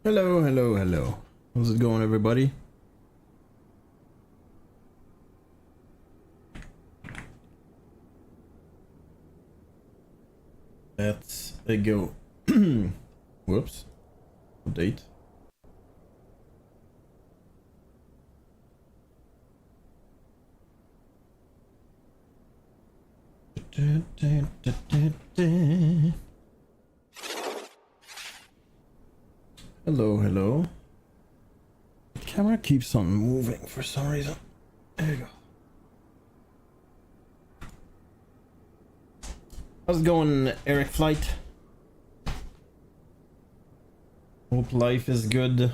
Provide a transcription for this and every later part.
Hello, hello, hello. How's it going, everybody? Let's go. Whoops. Update. Hello, hello. The camera keeps on moving for some reason. There you go. How's it going, Eric Flight? Hope life is good.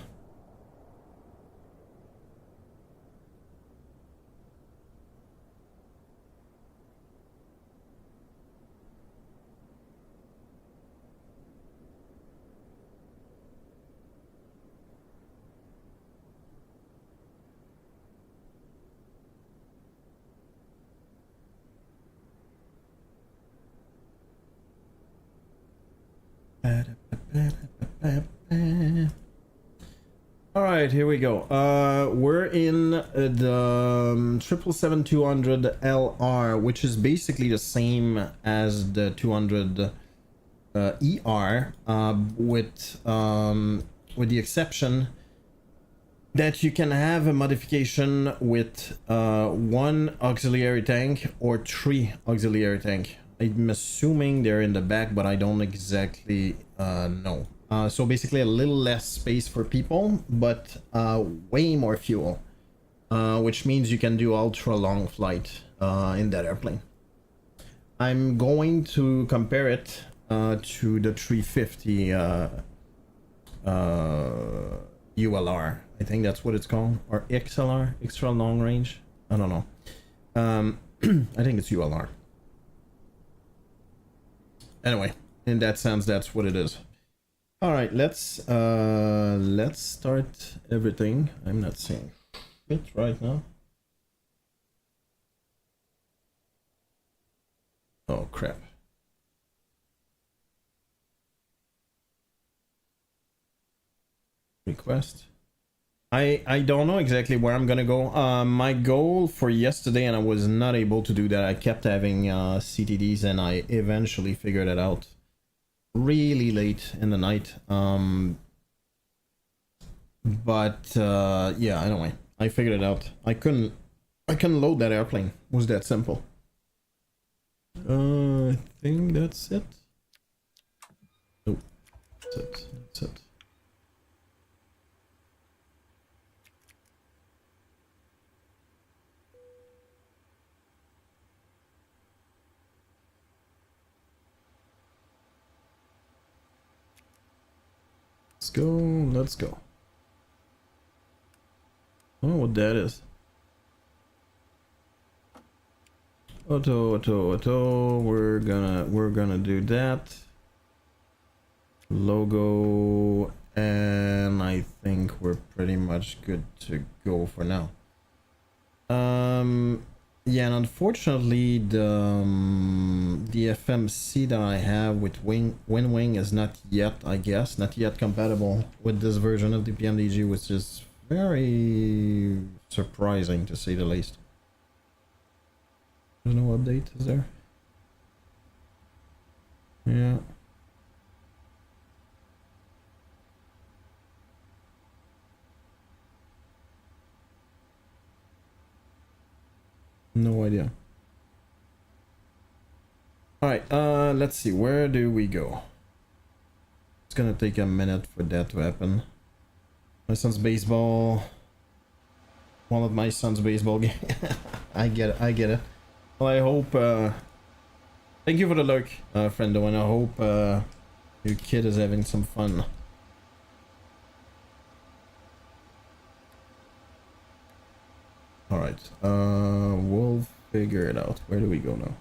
All right, here we go. We're in the 777-200 LR, which is basically the same as the 200 ER, with the exception that you can have a modification with one auxiliary tank or three auxiliary tank. I'm assuming they're in the back, but I don't exactly know. So basically a little less space for people, but way more fuel, which means you can do ultra long flight in that airplane. I'm going to compare it to the 350 ULR. I think that's what it's called, or XLR, extra long range. I don't know. I think it's ULR. Anyway, in that sense, that's what it is. All right, let's start everything. I'm not seeing it right now. Oh crap. Request. I don't know exactly where I'm gonna go. My goal for yesterday, and I was not able to do that. I kept having CTDs, and I eventually figured it out really late in the night. Yeah, anyway, I figured it out. I couldn't load that airplane. It was that simple. I think that's it. Oh, that's it. That's it. Let's go, let's go. I don't know what that is. Auto, we're gonna do that. Logo, and I think we're pretty much good to go for now. Yeah, and unfortunately the FMC that I have with WinWing is not yet, I guess, not yet compatible with this version of the PMDG, which is very surprising to say the least. There's no update, is there? Yeah. No idea. Alright, let's see, where do we go? It's gonna take a minute for that to happen. My son's baseball. One of my son's baseball game. I get it, I get it. Well, I hope, thank you for the lurk, friendo, and I hope, your kid is having some fun. Alright, we'll figure it out. Where do we go now?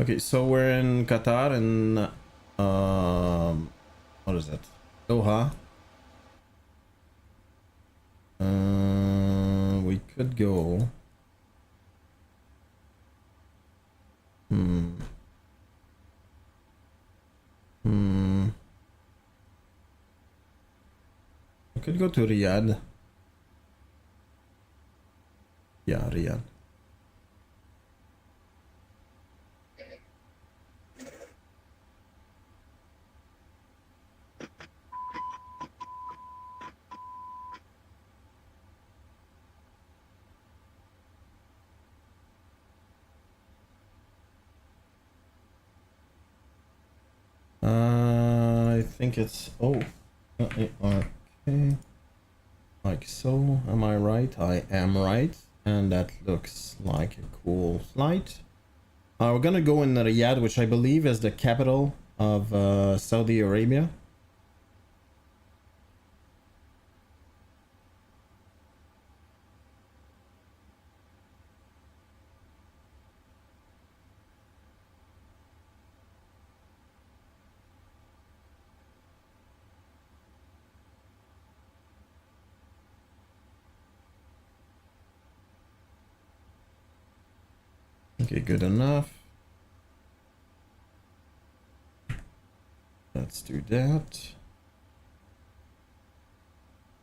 Okay, so we're in Qatar and what is that? Doha. We could go could go to Riyadh. Yeah, Riyadh. I think it's okay, like so. Am I right? I am right, and that looks like a cool flight. We're gonna go in Riyadh, which I believe is the capital of Saudi Arabia. Okay, good enough. Let's do that.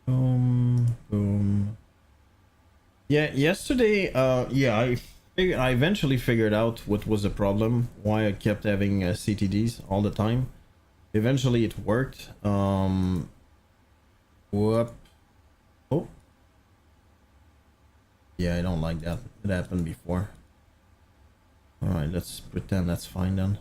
Boom, boom. Yeah, yesterday, yeah, I eventually figured out what was the problem, why I kept having CTDs all the time. Eventually it worked. Whoop. Oh. Yeah, I don't like that. It happened before. Alright, let's pretend that's fine then.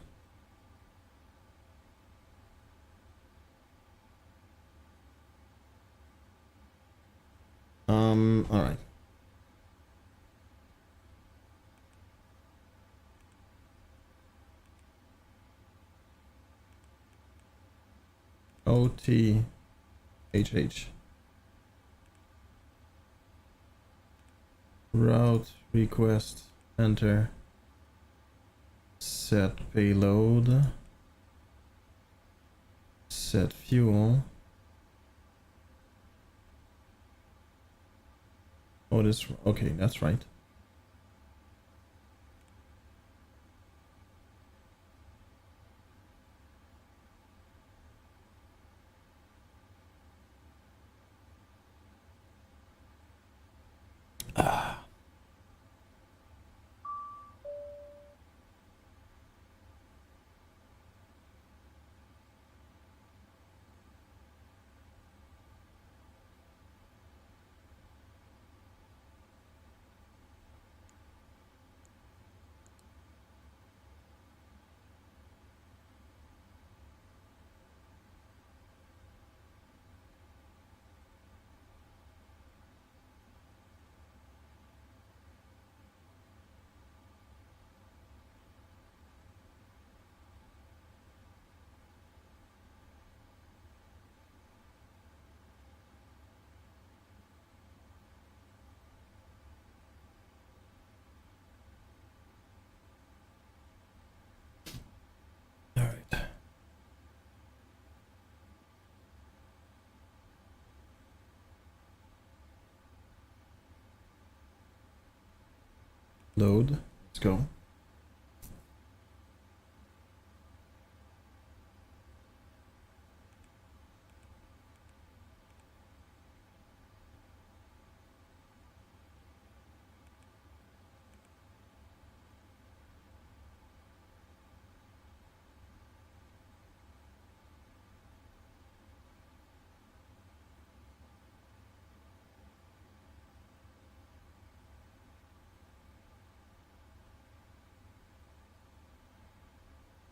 Alright. OTHH. Route request, enter. Set payload. Set fuel. Oh, this, okay, that's right. Alright. Load. Let's go.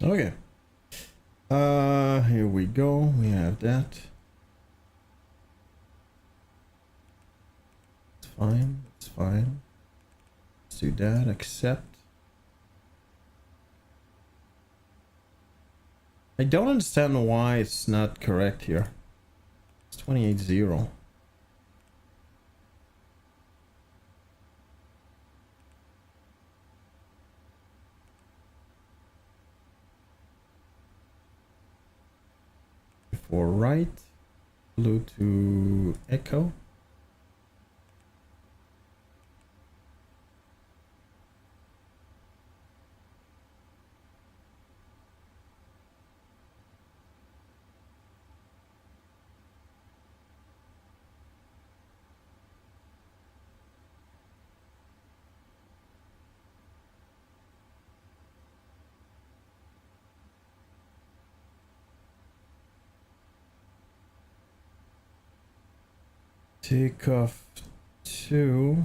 Okay. Here we go. We have that. It's fine. It's fine. Let's do that. Accept. I don't understand why it's not correct here. It's 28-0. For right, blue to echo. Take off 2.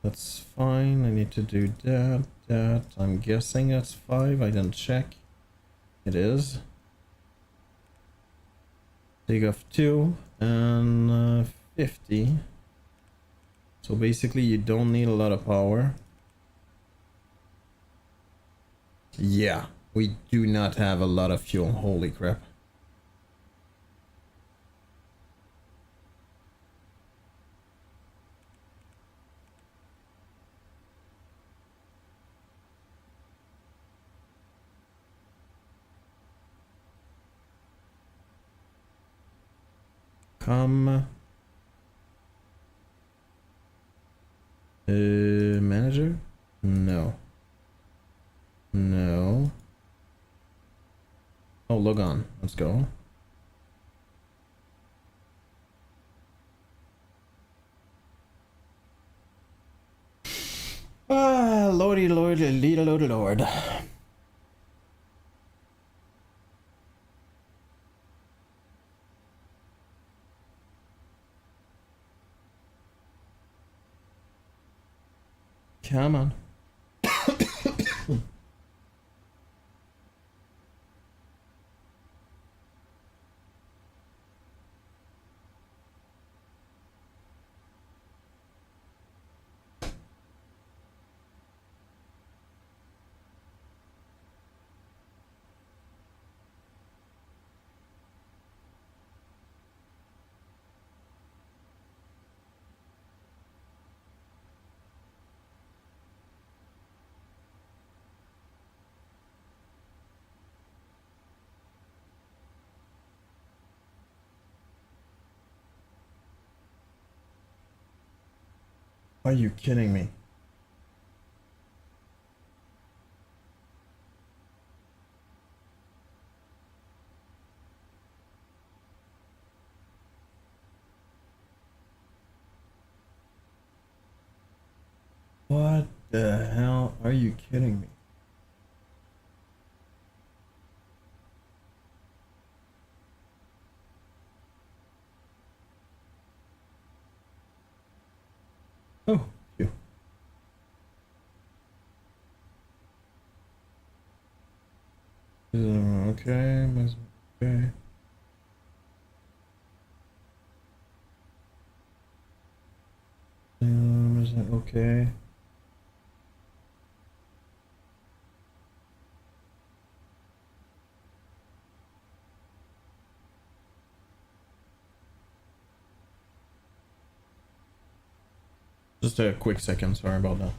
That's fine. I need to do that. I'm guessing that's 5. I didn't check. It is. Take off 2 and 50. So basically you don't need a lot of power. Yeah, we do not have a lot of fuel. Holy crap. Come. Manager? No. No. Oh, log on. Let's go. Ah, lordy, lord. Come on. Are you kidding me? What the hell? Are you kidding me? Oh, you. Okay, okay. Is that okay? Just a quick second, sorry about that.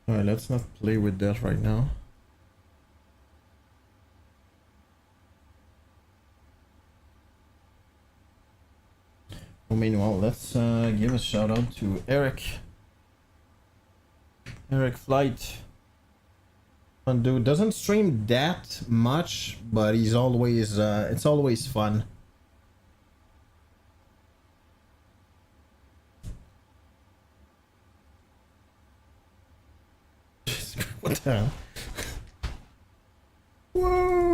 Alright, let's not play with that right now. Well, meanwhile, let's give a shout out to Eric. Eric Flight. Fun dude. Doesn't stream that much, but he's always, it's always fun. What the hell? Whoa!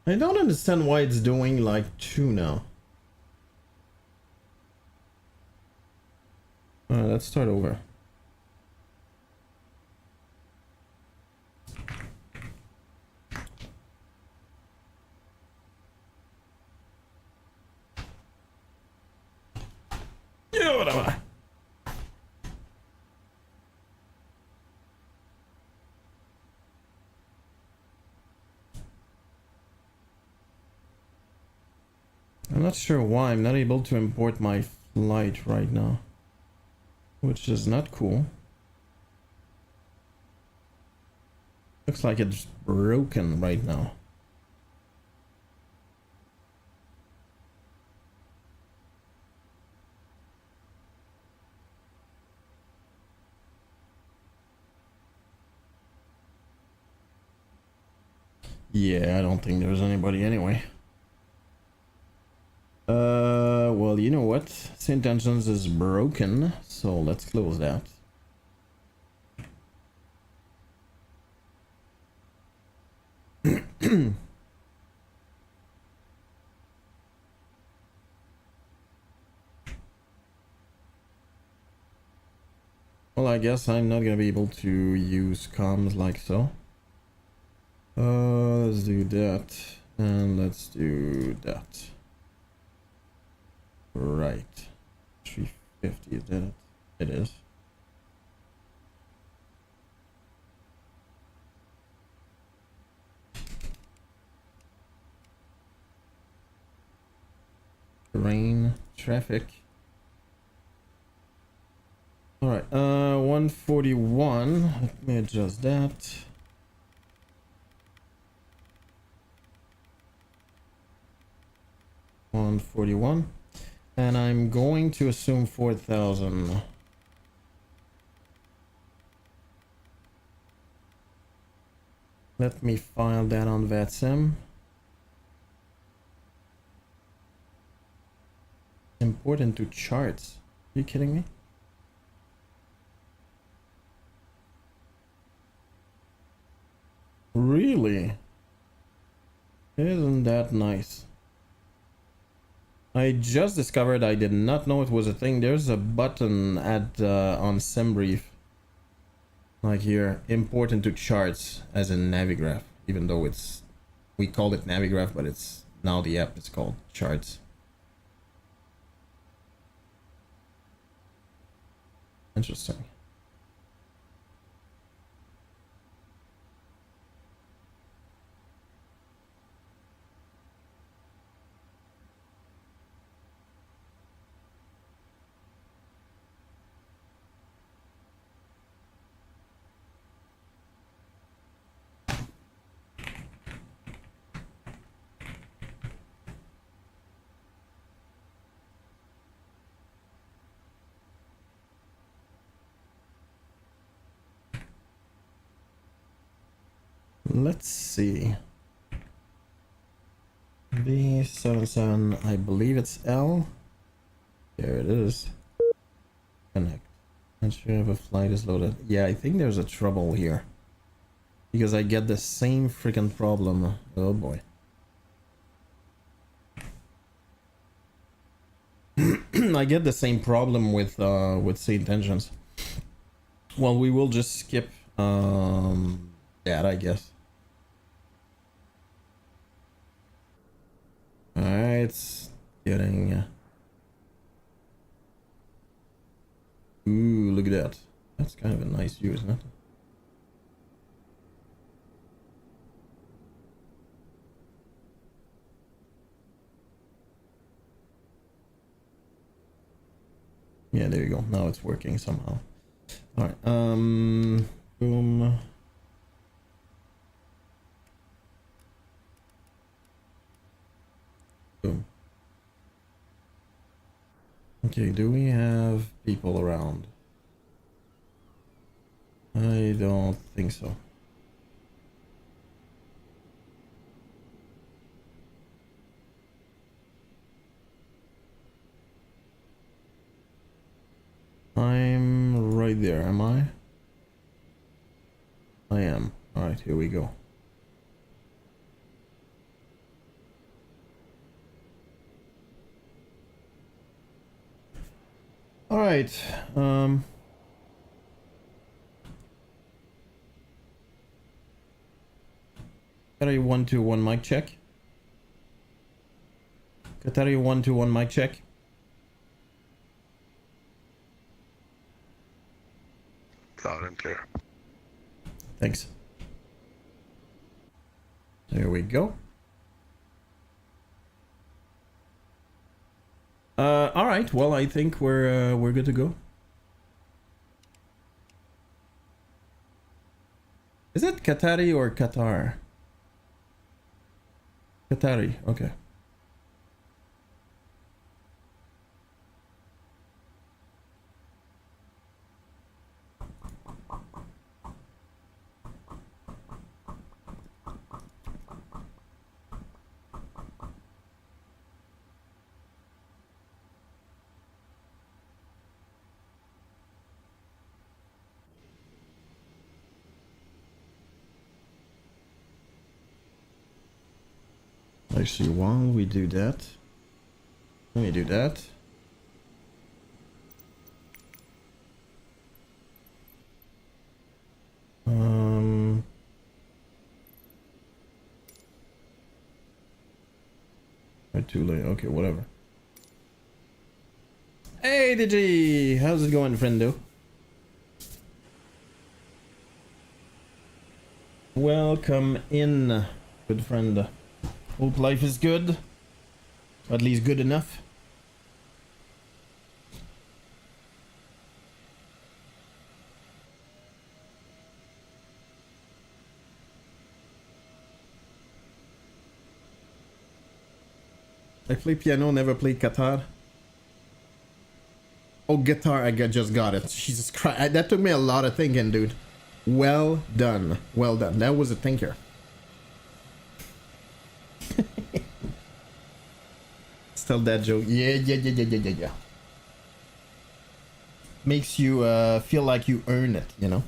I don't understand why it's doing like 2 now. Alright, let's start over. Yeah, whatever. I'm not sure why I'm not able to import my flight right now, which is not cool. Looks like it's broken right now. Yeah, I don't think there's anybody anyway. Well, you know what? St. Dungeons is broken, so let's close that. Well, I guess I'm not gonna be able to use comms like so. Let's do that, and let's do that. Right. 350, is that it? It is. Rain, traffic. Alright, 141. Let me adjust that. $141. And I'm going to assume 4,000. Let me file that on VATSIM. Import into charts. Are you kidding me? Really? Isn't that nice? I just discovered, I did not know it was a thing. There's a button at on SimBrief, like here, import into charts as in Navigraph, even though it's, we called it Navigraph, but it's now the app is called Charts. Interesting. Let's see. B77, I believe it's L. There it is. Connect. Not sure if a flight is loaded. Yeah, I think there's a trouble here. Because I get the same freaking problem. Oh boy. I get the same problem with St. Engines. Well, we will just skip that, I guess. Alright, it's getting... Ooh, look at that. That's kind of a nice view, isn't it? Yeah, there you go. Now it's working somehow. Alright, boom. Boom. Okay, do we have people around? I don't think so. I'm right there, am I? I am. Alright, here we go. Alright, Qatari 121 mic check. Qatari 121 mic check. Loud and clear. Thanks. There we go. All right. Well, I think we're good to go. Is it Qatari or Qatar? Qatari. Okay. Actually, while we do that, let me do that. Too late. Okay, whatever. Hey, DG! How's it going, friendo? Welcome in, good friend. Hope life is good. At least good enough. I play piano, never played guitar. Oh, guitar, I just got it. Jesus Christ. That took me a lot of thinking, dude. Well done. Well done. That was a thinker. Still that joke. Yeah. Makes you feel like you earn it, you know?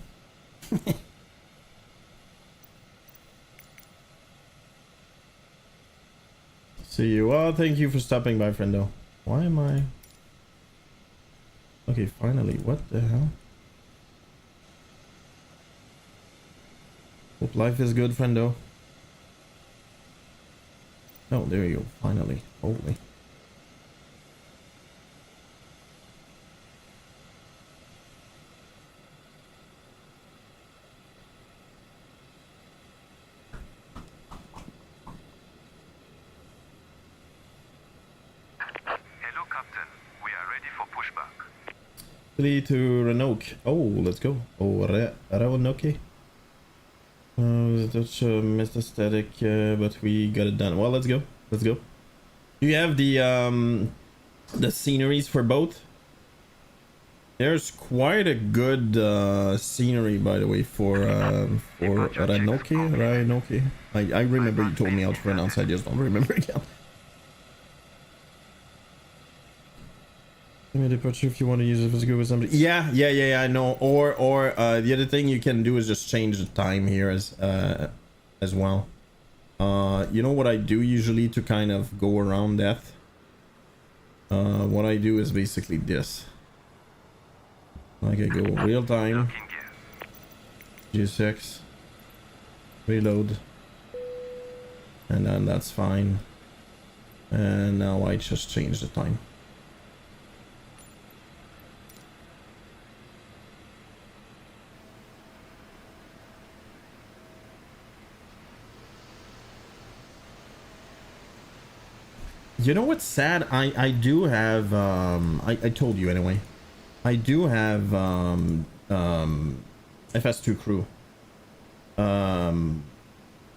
See you. Well, thank you for stopping by, friendo. Why am I... Okay, finally. What the hell? Hope life is good, friendo. Oh, there you go. Finally. Holy. To Renoke. Oh, let's go. Oh, Renoke. That's missed aesthetic, but we got it done. Well, let's go. Let's go. Do you have the sceneries for both? There's quite a good scenery, by the way, for Renoke. I remember you told me how to pronounce. I just don't remember again. The departure if you want to use it as good with somebody. Yeah, I know. Or the other thing you can do is just change the time here as well. You know what I do usually to kind of go around that? What I do is basically this. Like I go real time, G6, reload, and then that's fine. And now I just change the time. You know what's sad? I do have I told you anyway. I do have FS2 crew.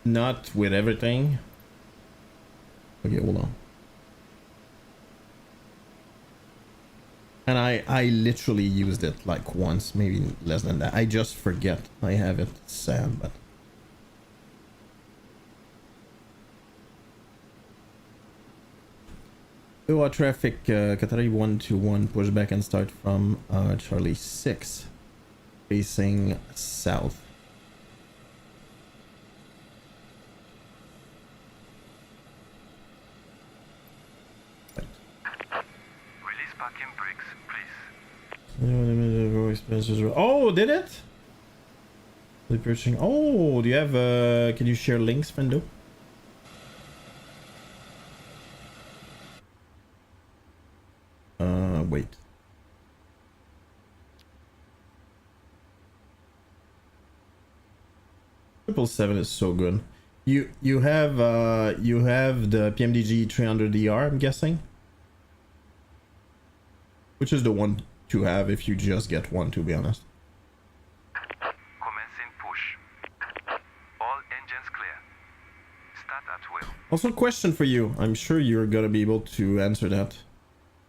Not with everything. Okay, hold on. And I literally used it like once, maybe less than that. I just forget I have it. It's sad, but our traffic, Qatari 121, pushback and start from Charlie 6, facing south. Right. Release parking brakes, please. Oh, did it? Oh, do you have, can you share links, friendo? Wait. Triple 7 is so good. You have the PMDG 300ER, I'm guessing, which is the one to have if you just get one, to be honest. Commencing push. All engines clear. Start at will. Also, question for you. I'm sure you're gonna be able to answer that.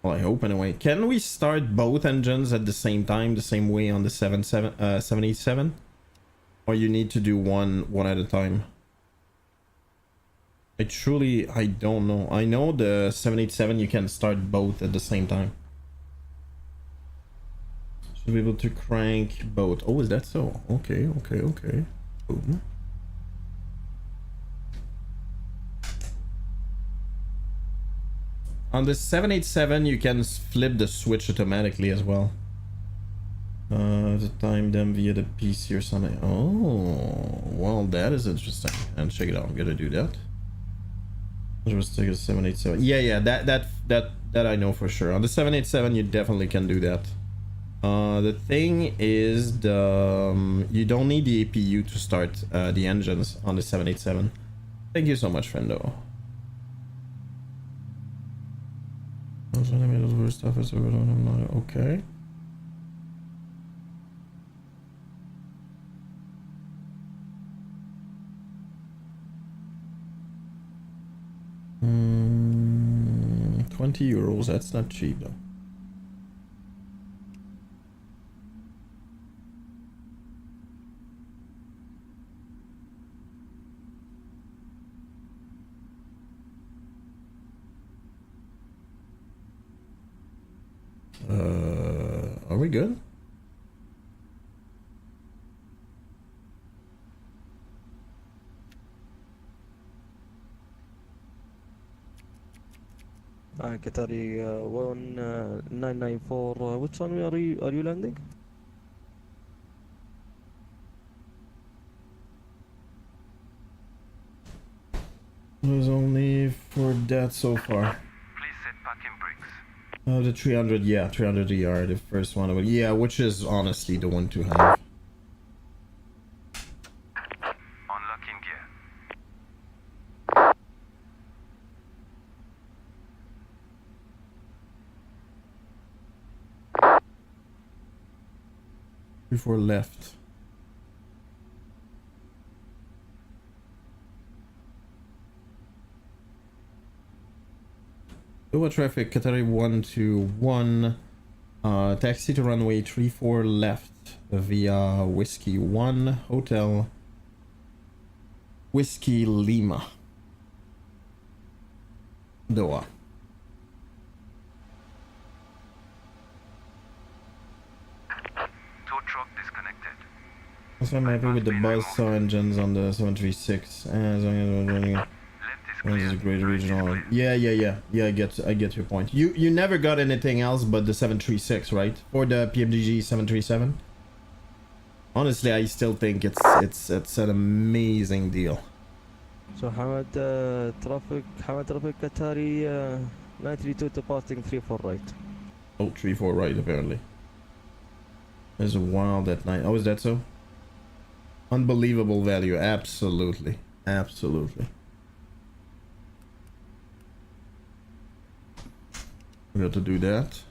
Well, I hope anyway. Can we start both engines at the same time, the same way on the 787? Or you need to do one at a time? I don't know. I know the 787 you can start both at the same time. Should be able to crank both. Oh, is that so? Okay. Boom. On the 787, you can flip the switch automatically as well. To time them via the PC or something. Oh, well, that is interesting. And check it out. I'm gonna do that. Just take a 787. Yeah, that I know for sure. On the 787, you definitely can do that. The thing is, you don't need the APU to start the engines on the 787. Thank you so much, friendo. Okay. €20, that's not cheap though. Are we good? Qatari 1994. Which one are you landing? It was only for that so far. Please set parking brakes. The 300, yeah, 300 ER, the first one. Yeah, which is honestly the one to have. Unlocking gear. Before left. Over traffic, Qatari 121. Taxi to runway 34 left via Whiskey 1 Hotel Whiskey Lima. Doha. Tow truck disconnected. Also, I'm happy with the buzzsaw engines on the 736. As long as we're running. Left is This is clear. a great Right is original. clear. Yeah. I get your point. You never got anything else but the 736, right? Or the PMDG 737. Honestly, I still think it's an amazing deal. So Hamad traffic Qatari 932 departing 34 right. Oh, 3-4 right apparently. There's a wild that night. Oh, is that so? Unbelievable value. Absolutely. We got to do that.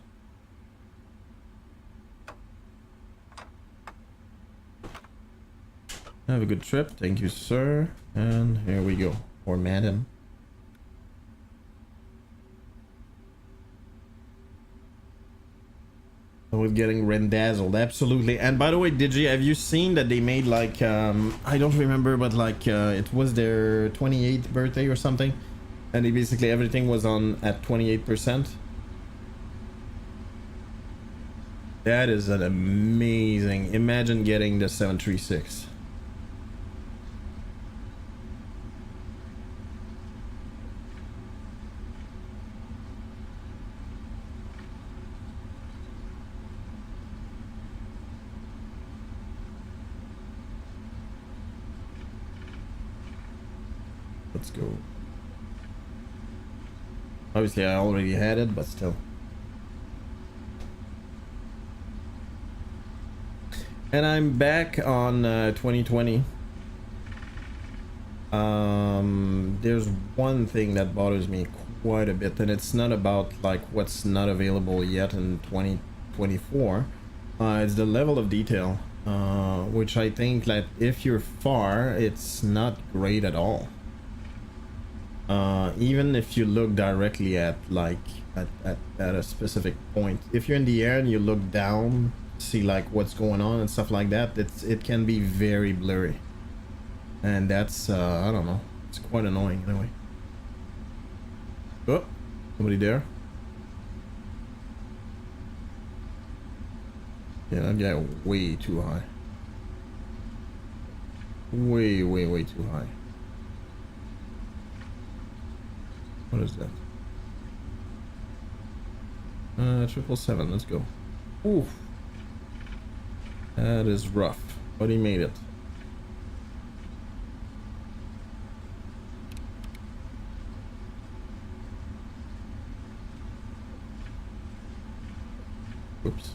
Have a good trip. Thank you, sir. And here we go. Or madam. With getting rendazzled, absolutely. And by the way, Digi, have you seen that they made like I don't remember, but like it was their 28th birthday or something, and they basically everything was on at 28%. That is an amazing. Imagine getting the 736. Let's go. Obviously, I already had it, but still. And I'm back on 2020. There's one thing that bothers me quite a bit, and it's not about like what's not available yet in 2024. It's the level of detail, which I think that if you're far, it's not great at all. Even if you look directly at like at a specific point, if you're in the air and you look down, see like what's going on and stuff like that, it can be very blurry, and that's I don't know, it's quite annoying anyway. Oh, somebody there. Yeah, that guy way too high. Way too high. What is that? 777, let's go. Oof. That is rough, but he made it. Oops.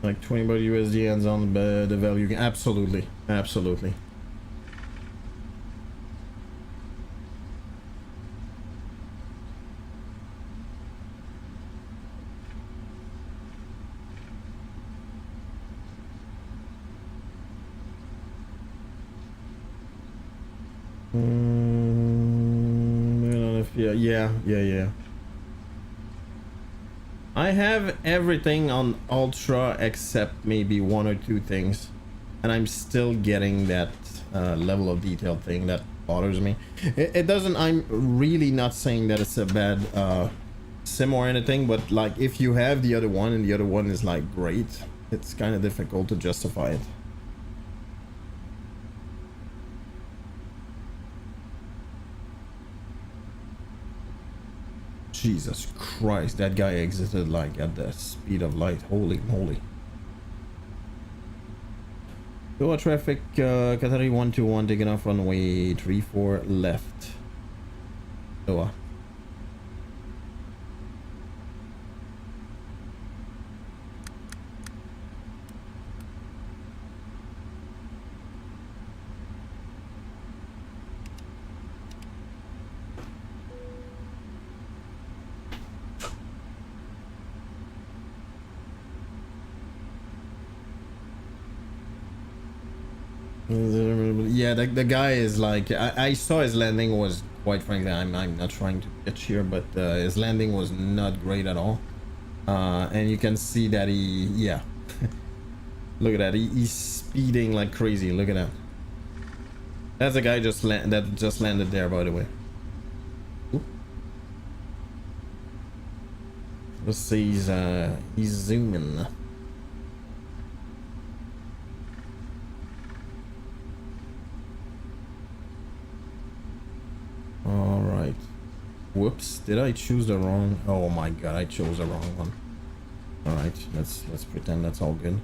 Like 20 baht USD ends on the value. Absolutely, absolutely. Yeah. I have everything on ultra except maybe one or two things, and I'm still getting that level of detail thing that bothers me. It doesn't. I'm really not saying that it's a bad sim or anything, but like if you have the other one and the other one is like great, it's kind of difficult to justify it. Jesus Christ, that guy exited like at the speed of light. Holy moly. Doha traffic, Qatari 121 taking off runway 34 left. Doha. Yeah, the guy is like, I saw his landing was, quite frankly, I'm not trying to bitch here, but his landing was not great at all. And you can see that yeah. Look at that, he's speeding like crazy. Look at that. That's a guy that just landed there, by the way. Ooh. Let's see, he's zooming. All right. Whoops, did I choose the wrong? Oh my god, I chose the wrong one. All right, let's pretend that's all good.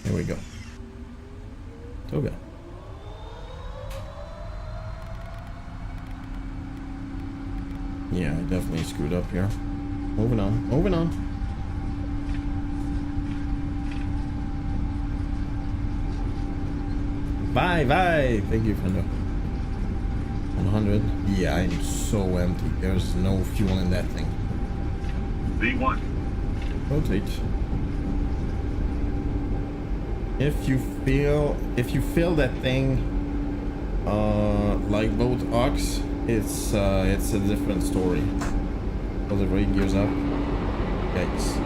Here we go. Toga. Yeah, I definitely screwed up here. Moving on, moving on. Bye. Thank you, Fender. 100. Yeah, I'm so empty. There's no fuel in that thing. V1. Rotate. If you feel that thing, like both Ox, it's a different story. Oh, the rate gears up. Yikes.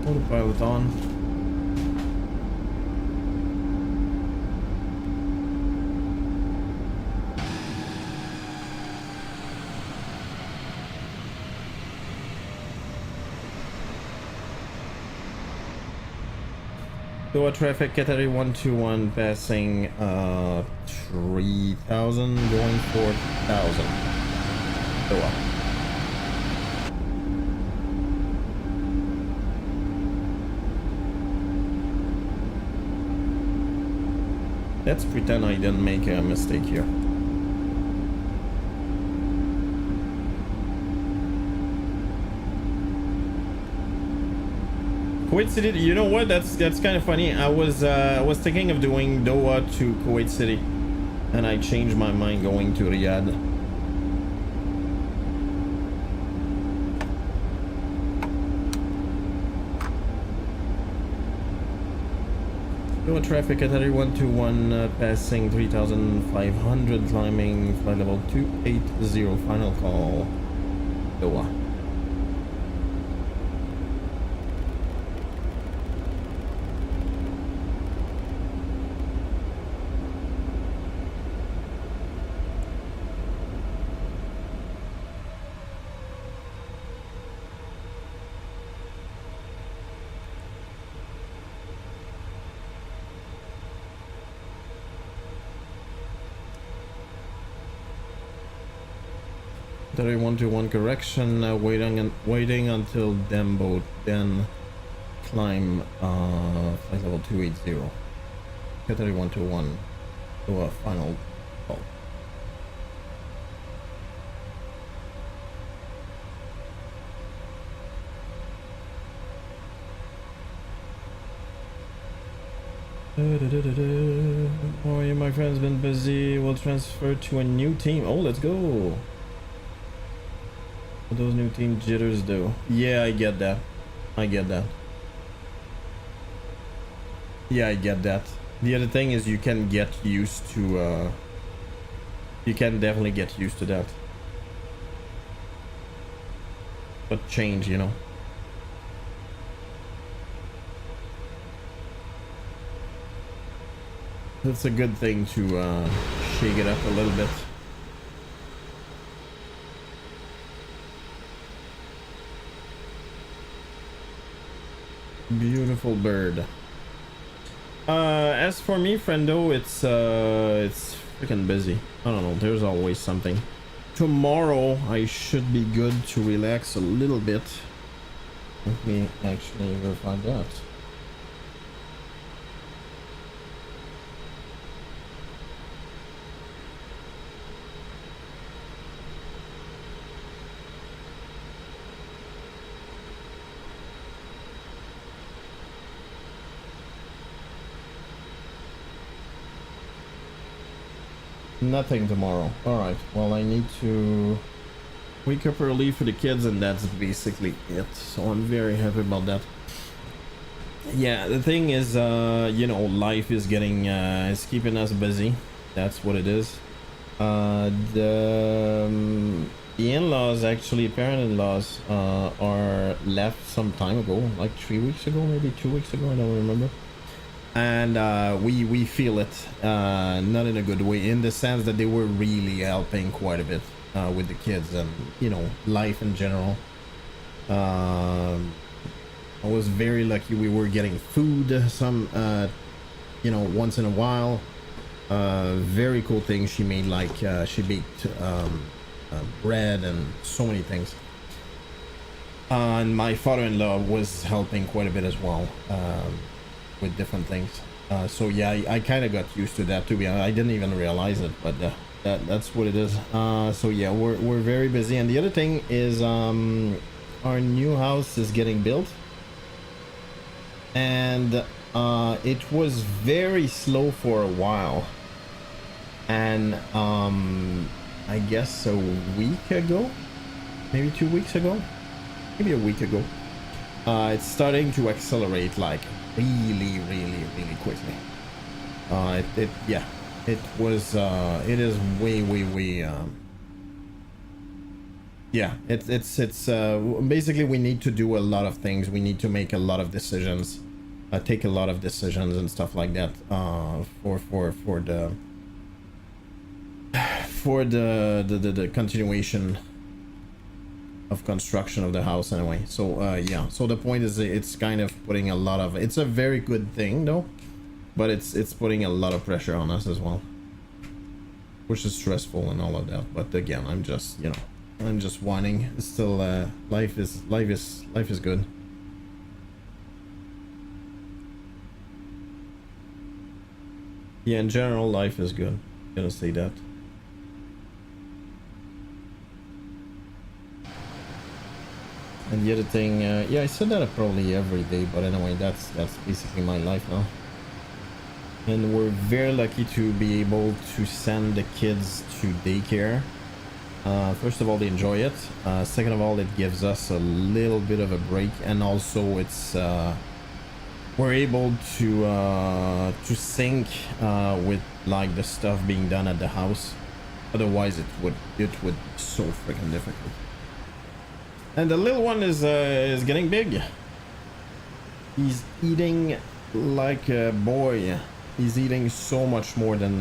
Autopilot on. Doha traffic, Qatari 121 passing 3,000 going 4,000. Doha. Let's pretend I didn't make a mistake here. Kuwait City, you know what? That's kind of funny. I was thinking of doing Doha to Kuwait City, and I changed my mind going to Riyadh. Doha traffic at 121 passing 3,500 climbing flight level 280 final call. Doha. Category 121 correction, waiting until them boat, then climb flight level 280. Category 121 to a final call. Oh, yeah, my friend's been busy. We'll transfer to a new team. Oh, let's go. What those new team jitters do. Yeah, I get that. I get that. Yeah, I get that. The other thing is you can get used to, you can definitely get used to that. But change, you know. It's a good thing to shake it up a little bit. Beautiful bird. As for me, friendo, it's freaking busy. I don't know, there's always something. Tomorrow I should be good to relax a little bit. Let me actually verify that. Nothing tomorrow. Alright, well, I need to wake up early for the kids, and that's basically it. So I'm very happy about that. Yeah, the thing is, you know, life is getting, is keeping us busy. That's what it is. The in-laws, actually, parent-in-laws, are left some time ago, like 3 weeks ago, maybe 2 weeks ago, I don't remember. And we feel it, not in a good way, in the sense that they were really helping quite a bit with the kids and, you know, life in general. I was very lucky. We were getting food some, you know, once in a while. Very cool things she made, like she baked bread and so many things. And my father-in-law was helping quite a bit as well. With different things, so yeah, I kind of got used to that, to be honest. I didn't even realize it, but that's what it is. So yeah, we're very busy. And the other thing is, our new house is getting built, and it was very slow for a while, and I guess a week ago, maybe 2 weeks ago, maybe a week ago, it's starting to accelerate, like really quickly. Yeah, it was it is way yeah, it's basically we need to do a lot of things. We need to make a lot of decisions, take a lot of decisions and stuff like that, for the continuation of construction of the house anyway. So yeah, so the point is, it's kind of putting a lot of, it's a very good thing though, but it's putting a lot of pressure on us as well, which is stressful and all of that. But again, I'm just, you know, I'm just whining. It's still life is good. Yeah, in general, life is good. I'm gonna say that. And the other thing, yeah, I said that probably every day, but anyway, that's basically my life now. And we're very lucky to be able to send the kids to daycare. First of all, they enjoy it. Second of all, it gives us a little bit of a break, and also it's we're able to sync with like the stuff being done at the house. Otherwise, it would be so freaking difficult. And the little one is getting big. He's eating like a boy. He's eating so much more than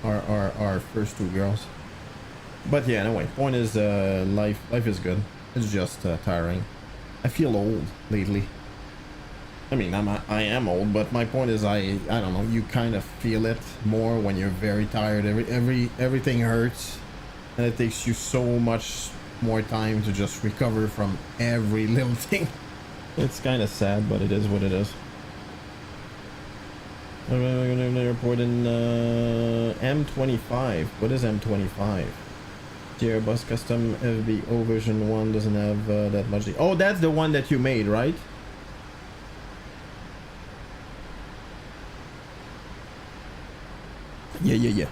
our first two girls. But yeah, anyway, point is, life is good. It's just tiring. I feel old lately. I mean, I am old, but my point is, I don't know. You kind of feel it more when you're very tired. Everything hurts. and it takes you so much more time to just recover from every little thing. It's kind of sad, but it is what it is. I'm gonna to the airport in M25. What is M25? Sierra Bus Custom FBO version 1 doesn't have that much. Oh, that's the one that you made, right? Yeah.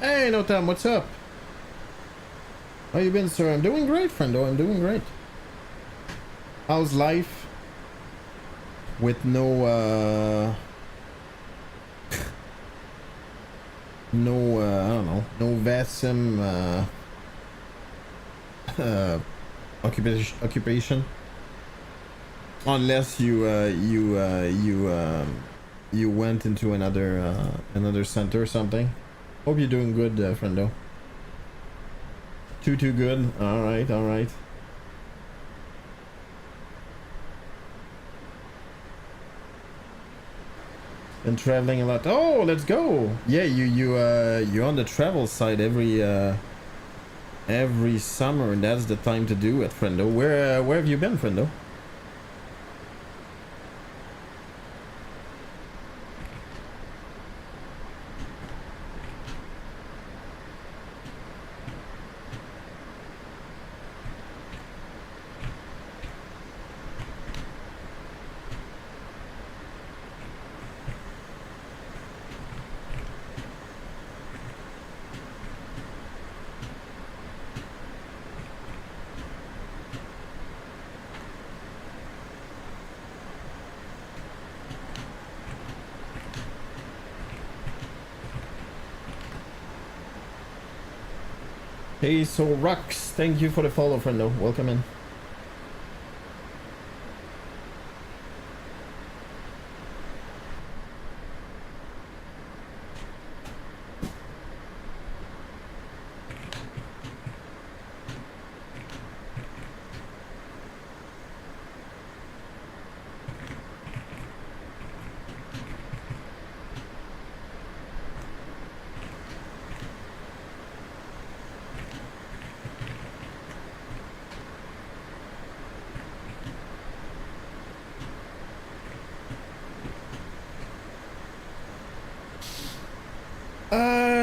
Hey, Notam, what's up? How you been, sir? I'm doing great, friendo. I'm doing great. How's life? With no, I don't know, no VASM, occupation. Unless you went into another center or something. Hope you're doing good, friendo. Too good. All right. Been traveling a lot. Oh, let's go. Yeah, you're on the travel side every summer, and that's the time to do it, friendo. Where have you been, friendo? Hey, so Rux, thank you for the follow, friendo. Welcome in.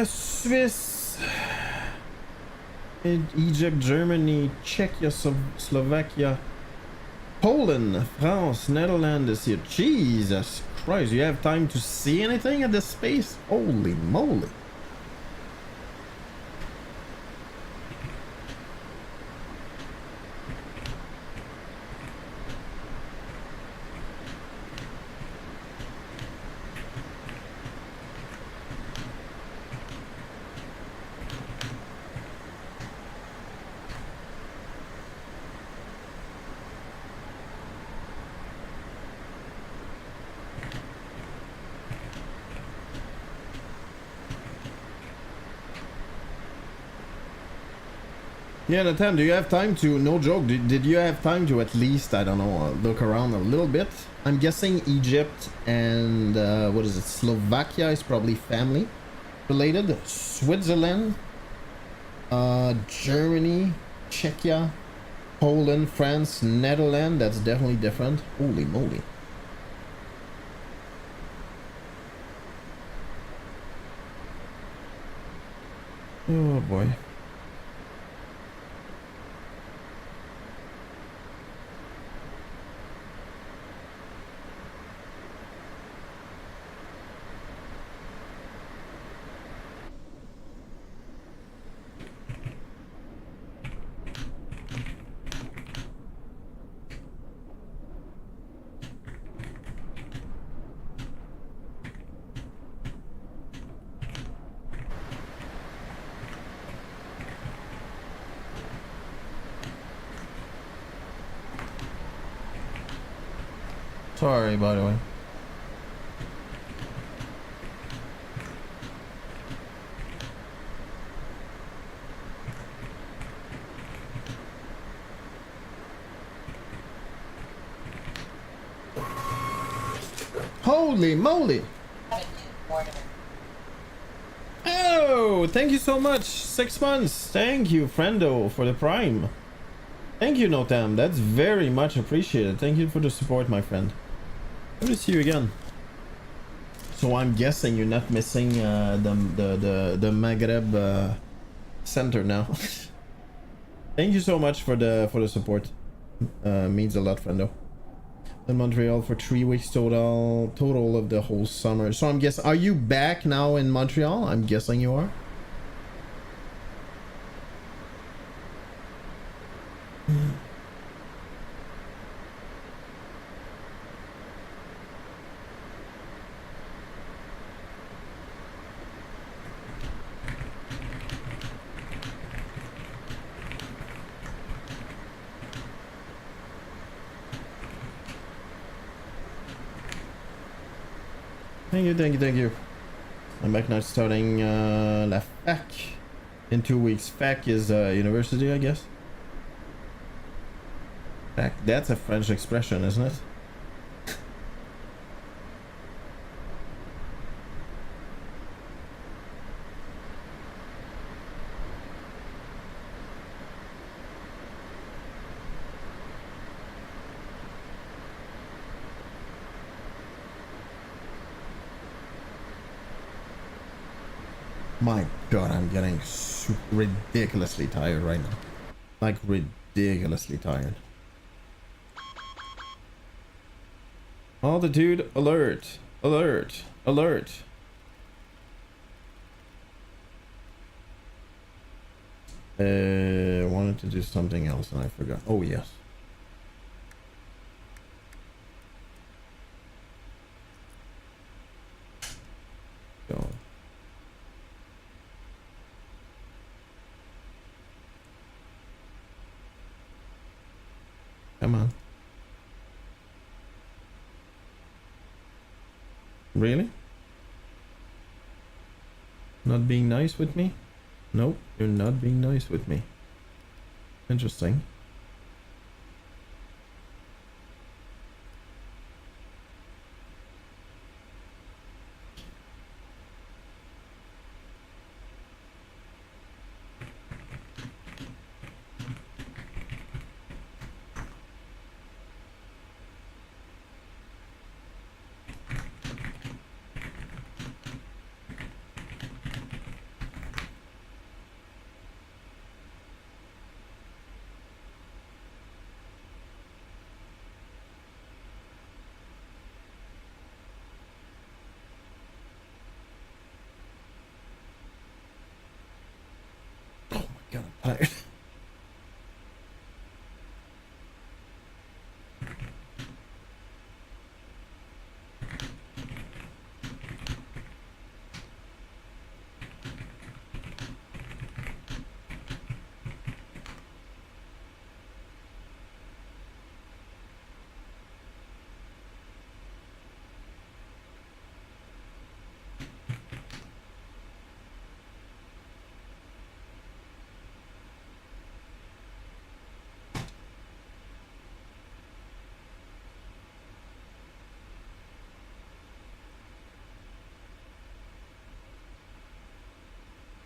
Swiss, Egypt, Germany, Czechia, Slovakia, Poland, France, Netherlands is here. Jesus Christ, you have time to see anything at this space? Holy moly. Yeah, Nathan, do you have time to, no joke, did you have time to at least, I don't know, look around a little bit? I'm guessing Egypt and, what is it, Slovakia is probably family related. Switzerland, Germany, Czechia, Poland, France, Netherlands, that's definitely different. Holy moly. Oh boy. Sorry, by the way. Holy moly! Oh, thank you so much. 6 months. Thank you, friendo, for the prime. Thank you, Notam. That's very much appreciated. Thank you for the support, my friend. Good to see you again. So I'm guessing you're not missing the Maghreb center now. Thank you so much for the support. Means a lot, friendo. In Montreal for 3 weeks total of the whole summer. So I'm guessing, are you back now in Montreal? I'm guessing you are. Thank you. I'm back now starting La Fac in 2 weeks. Fac is university, I guess. Fac, that's a French expression, isn't it? My god, I'm getting ridiculously tired right now. Like, ridiculously tired. Altitude alert. Alert. Alert. I wanted to do something else and I forgot. Oh, yes. Go. Come on. Really? Not being nice with me? Nope, you're not being nice with me. Interesting. God, I'm tired.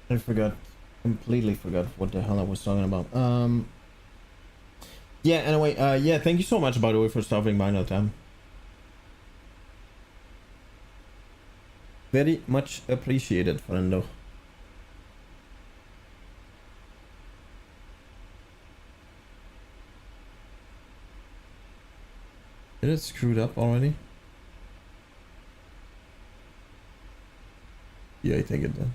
I forgot, completely forgot what the hell I was talking about. Yeah, anyway, yeah, thank you so much, by the way, for stopping by that time. Very much appreciated, friendo. Did it screwed up already? Yeah, I think it did.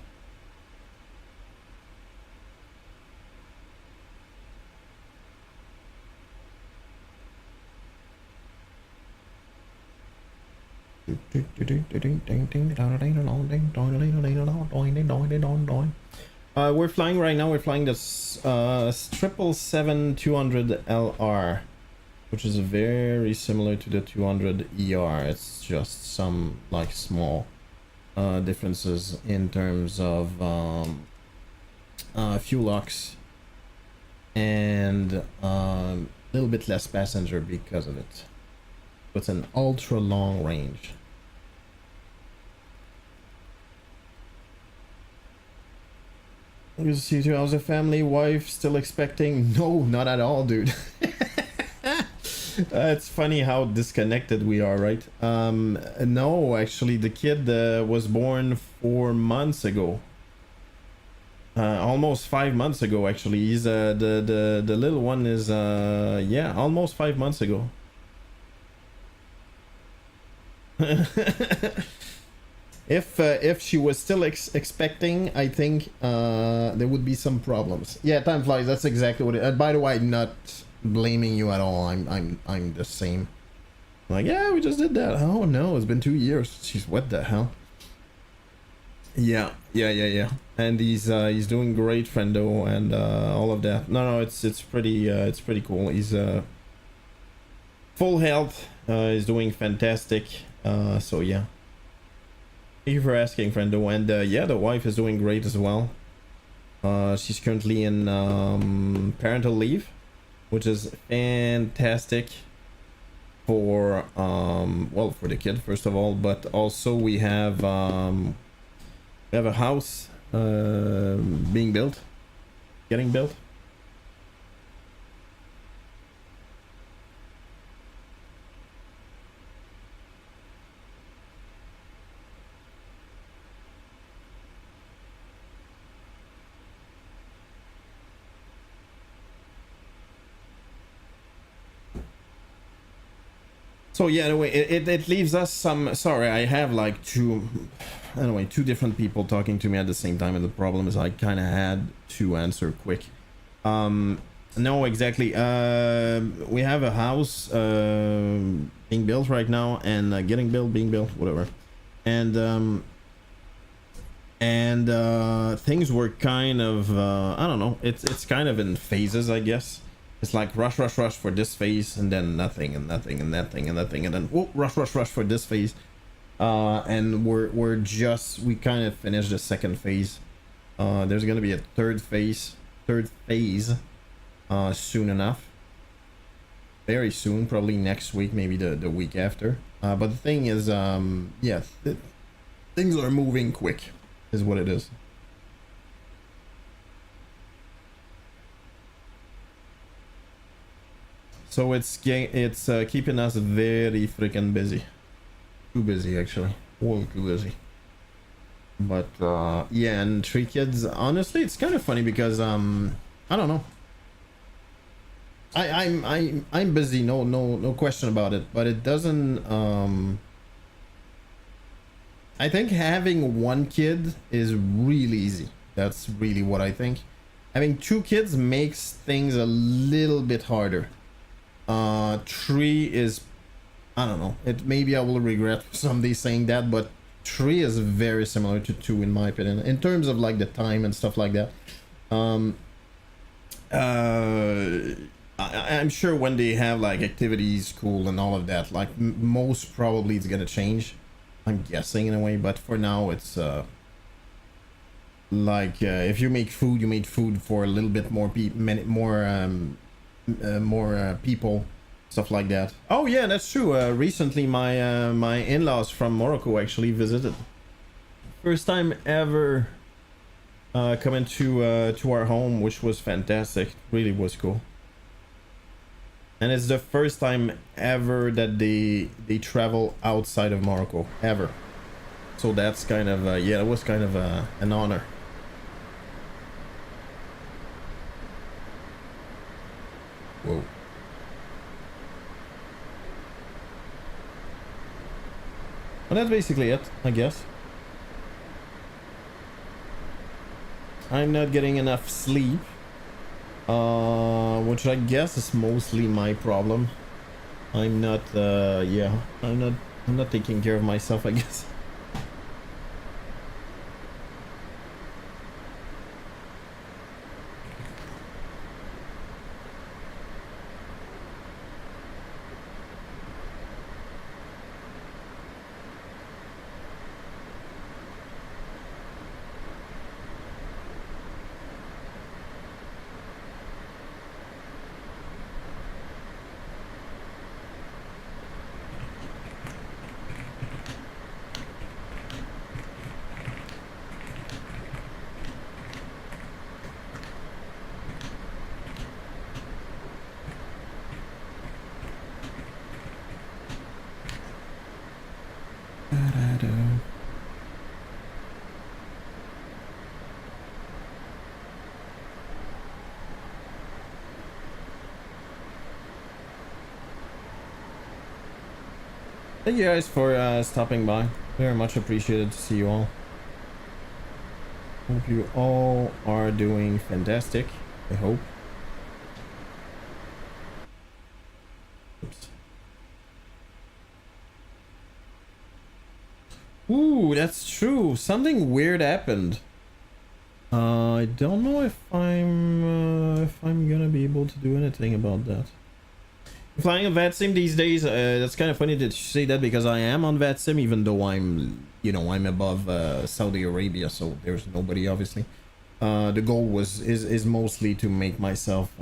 We're flying right now. We're flying this 777-200 LR, which is very similar to the 200 ER. It's just some like small differences in terms of fuel locks and a little bit less passenger because of it. It's an ultra long range. Good to see you too. How's the family? Wife still expecting? No, not at all, dude. It's funny how disconnected we are, right? No, actually, the kid was born 4 months ago. Almost 5 months ago, actually. He's the little one is yeah, almost 5 months ago. If she was still expecting, I think there would be some problems. Yeah, time flies. That's exactly what it. By the way, I'm not blaming you at all. I'm the same. Like, yeah, we just did that. Oh no, it's been 2 years. Jeez, what the hell? Yeah. And he's doing great, friendo, and all of that. No, it's pretty cool. He's full health. He's doing fantastic. So yeah. Thank you for asking, friendo. And yeah, the wife is doing great as well. She's currently in parental leave, which is fantastic for well, for the kid first of all, but also we have a house being built, getting built. So yeah, anyway, it leaves us some. Sorry, I have like two different people talking to me at the same time, and the problem is I kind of had to answer quick. No, exactly. We have a house being built right now, and getting built, being built, whatever, and things were kind of I don't know. It's kind of in phases, I guess. It's like rush for this phase, and then nothing, and nothing, and nothing, and nothing, and then whoop, rush for this phase. And we kind of finished the second phase. There's gonna be a third phase soon enough. Very soon, probably next week, maybe the week after. But the thing is, yeah, things are moving quick, is what it is. So it's keeping us very freaking busy. Too busy, actually. Way too busy. But yeah, and 3 kids. Honestly, it's kind of funny because I don't know. I'm busy. No question about it. But it doesn't. I think having 1 kid is really easy. That's really what I think. Having 2 kids makes things a little bit harder. 3 is, I don't know, it maybe I will regret someday saying that, but 3 is very similar to 2 in my opinion in terms of like the time and stuff like that. I'm sure when they have like activities, school and all of that, like most probably it's gonna change, I'm guessing in a way, but for now it's like if you make food, you make food for a little bit more people, stuff like that. Oh yeah, that's true. Recently my my in-laws from Morocco actually visited. First time ever coming to our home, which was fantastic. Really was cool. And it's the first time ever that they travel outside of Morocco ever. So that's kind of yeah, it was kind of an honor. Whoa. Well, that's basically it, I guess. I'm not getting enough sleep, which I guess is mostly my problem. I'm not, yeah, I'm not taking care of myself, I guess. Thank you guys for stopping by. Very much appreciated to see you all. Hope you all are doing fantastic. I hope. Oops. Ooh, that's true. Something weird happened. I don't know if I'm gonna be able to do anything about that. Flying on VATSIM these days, that's kind of funny that you say that because I am on VATSIM, even though I'm, you know, I'm above Saudi Arabia, so there's nobody obviously. The goal is mostly to make myself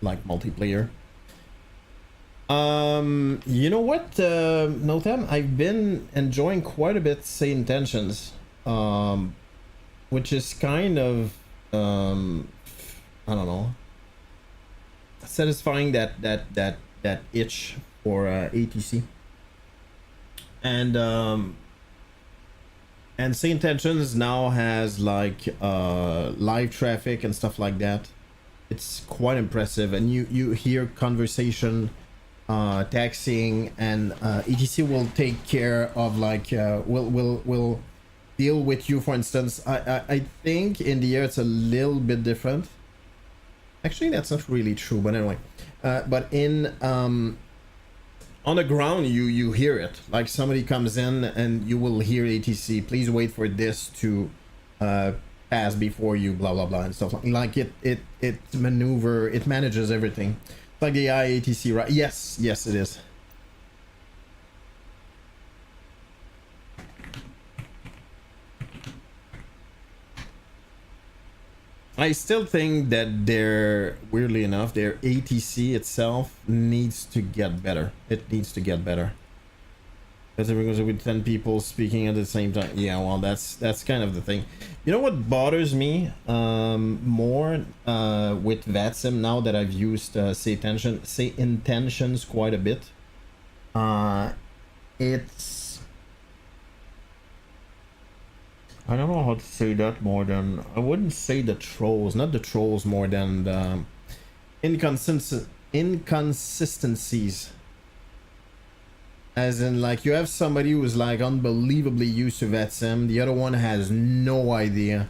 like multiplayer. You know what, Notam, I've been enjoying quite a bit Say Intentions, which is kind of I don't know, satisfying that itch for ATC. And Say Intentions now has like live traffic and stuff like that. It's quite impressive, and you hear conversation, taxiing, and ATC will take care of like will deal with you. For instance, I think in the air it's a little bit different. Actually, that's not really true, but anyway. But in on the ground, you hear it. Like somebody comes in and you will hear ATC. Please wait for this to pass before you. Blah blah blah and stuff like it. It maneuver. It manages everything. It's like the IATC, right? Yes, yes, it is. I still think that weirdly enough, their ATC itself needs to get better. It needs to get better. Because with 10 people speaking at the same time. Yeah, well, that's kind of the thing. You know what bothers me more with VATSIM now that I've used Say Intentions quite a bit? It's... I don't know how to say that more than... I wouldn't say the trolls, not the trolls, more than the inconsistencies. As in, like, you have somebody who's like unbelievably used to VetSim, the other one has no idea.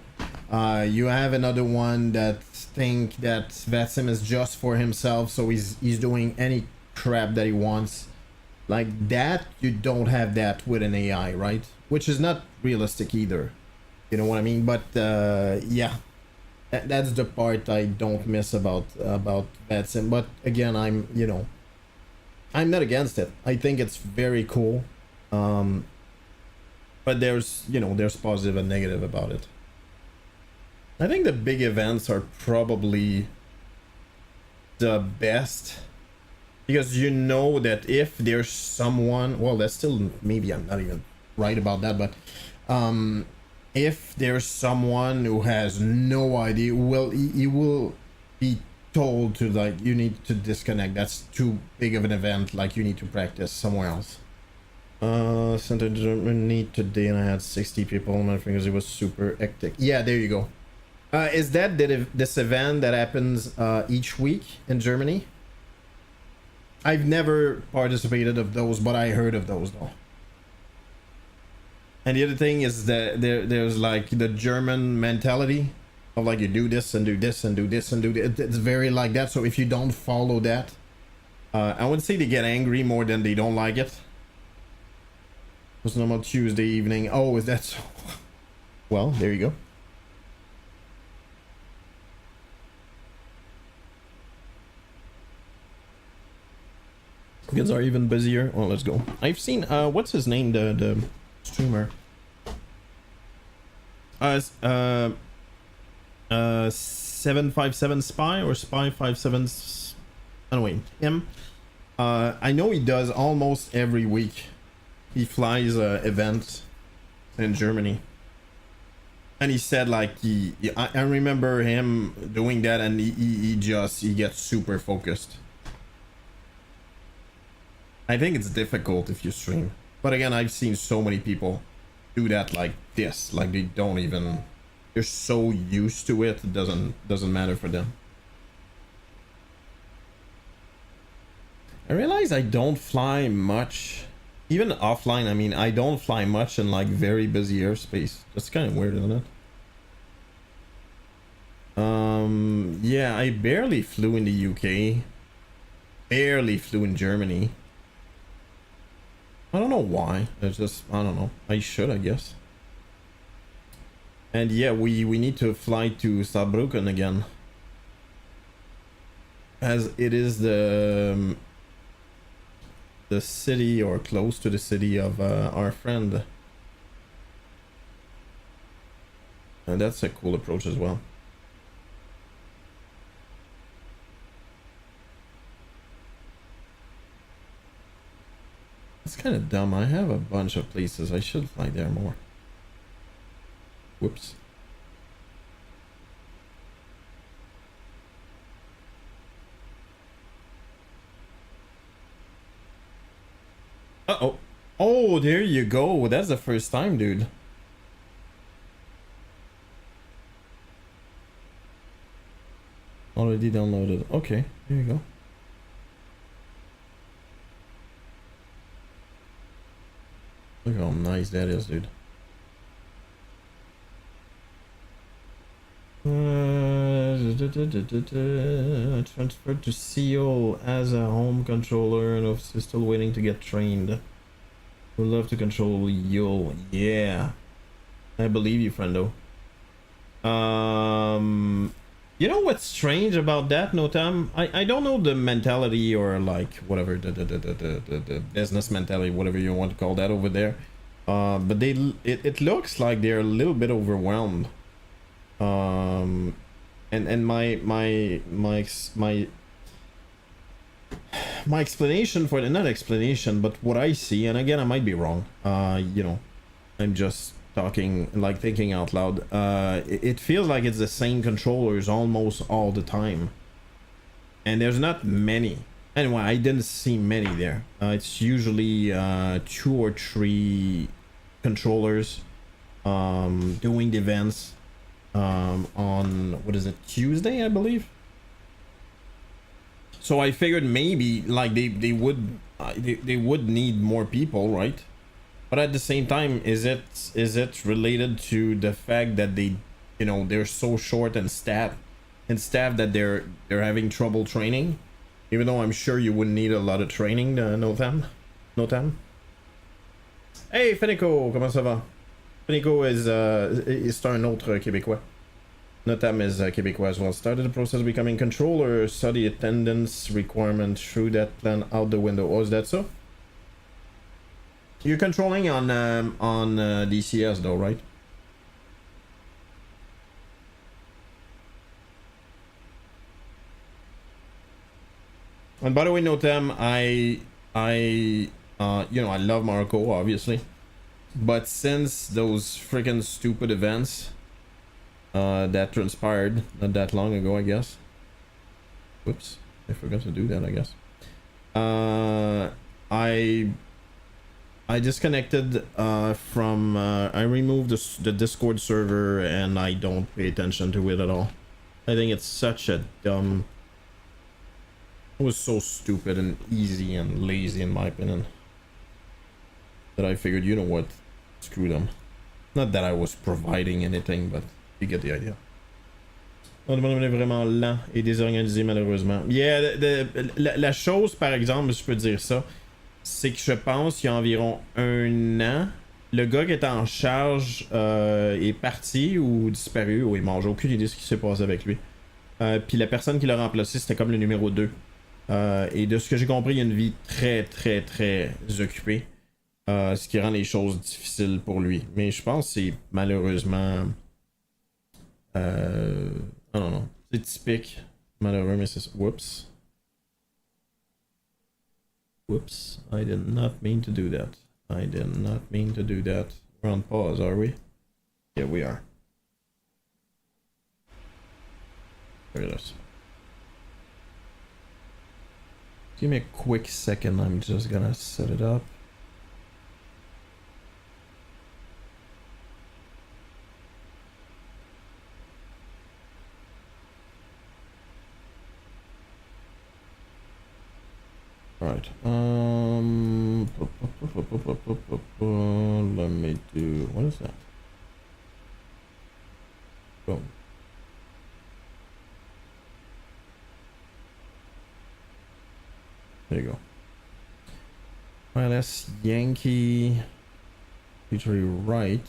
You have another one that think that VetSim is just for himself, so he's doing any crap that he wants. Like that, you don't have that with an AI, right? Which is not realistic either. You know what I mean? But yeah, that's the part I don't miss about VetSim. But again, I'm not against it. I think it's very cool. But there's positive and negative about it. I think the big events are probably the best, because you know that if there's someone, well, that's still, maybe I'm not even right about that, but if there's someone who has no idea, well, he will be told to, like, you need to disconnect. That's too big of an event. Like, you need to practice somewhere else. Sent to Germany today and I had 60 people on my fingers. It was super hectic. Yeah, there you go. Is that this event that happens each week in Germany? I've never participated of those, but I heard of those though. And the other thing is that there's like the German mentality of like, you do this and do this and do this and do this. It's very like that. So if you don't follow that, I would say they get angry more than they don't like it. It was normal Tuesday evening. Oh, is that so? Well, there you go. Kids are even busier. Well, let's go. I've seen what's his name, the streamer, 757 Spy or Spy 57, anyway, him. I know he does almost every week. He flies events in Germany, and he said like I remember him doing that, and he gets super focused. I think it's difficult if you stream, but again, I've seen so many people do that like this, like they don't even, they're so used to it, it doesn't matter for them. I realize I don't fly much, even offline. I mean, I don't fly much in like very busy airspace. That's kind of weird, isn't it? Yeah, I barely flew in the UK, barely flew in Germany. I don't know why. It's just, I don't know. I should, I guess. And yeah, we need to fly to Saarbrücken again, as it is the city, or close to the city of our friend. And that's a cool approach as well. It's kind of dumb. I have a bunch of places. I should fly there more. Whoops. Uh-oh. Oh, there you go. That's the first time, dude. Already downloaded. Okay, here you go. Look how nice that is, dude. Transferred to Seoul as a home controller and is still waiting to get trained. Would love to control Yo. Yeah, I believe you, friendo. You know what's strange about that, Notam? I don't know the mentality, or like whatever the business mentality, whatever you want to call that over there. But it looks like they're a little bit overwhelmed. And my explanation for the, not explanation, but what I see, and again I might be wrong. You know, I'm just talking, like thinking out loud. It feels like it's the same controllers almost all the time, and there's not many. Anyway, I didn't see many there. It's usually 2 or 3 controllers doing the events on, what is it, Tuesday, I believe. So I figured maybe like they would they would need more people, right? But at the same time, is it related to the fact that they're so short and staff that they're having trouble training? Even though I'm sure you wouldn't need a lot of training, Notam. Hey Fenico, comment ça va? Fenico c'est un autre Québécois. Notam is Québécois as well. Started the process of becoming controller, study attendance requirement, threw that plan out the window. Oh, is that so? You're controlling on DCS though, right? And by the way, Notam, I love Marco, obviously, but since those freaking stupid events that transpired not that long ago, I guess. Whoops, I forgot to do that, I guess. I disconnected from I removed the Discord server and I don't pay attention to it at all. I think it's such a dumb. It was so stupid and easy and lazy in my opinion that I figured, you know what, screw them. Not that I was providing anything, but you get the idea. Le bonhomme est vraiment lent et désorganisé malheureusement. Yeah, la chose par exemple, je peux dire ça, c'est que je pense qu'il y a environ 1 an, le gars qui était en charge est parti ou disparu ou est mort. J'ai aucune idée de ce qui s'est passé avec lui. Puis la personne qui l'a remplacé, c'était comme le numéro 2. Et de ce que j'ai compris, il y a une vie très très très occupée. Ce qui rend les choses difficiles pour lui. Mais je pense que c'est malheureusement... I don't know. C'est typique. Malheureux, mais c'est ça. Whoops. Whoops. I did not mean to do that. I did not mean to do that. We're on pause, are we? Yeah, we are. There it is. Give me a quick second. I'm just gonna set it up. Right. Let me do. What is that? Boom. There you go. Alright, that's Yankee. Usually right.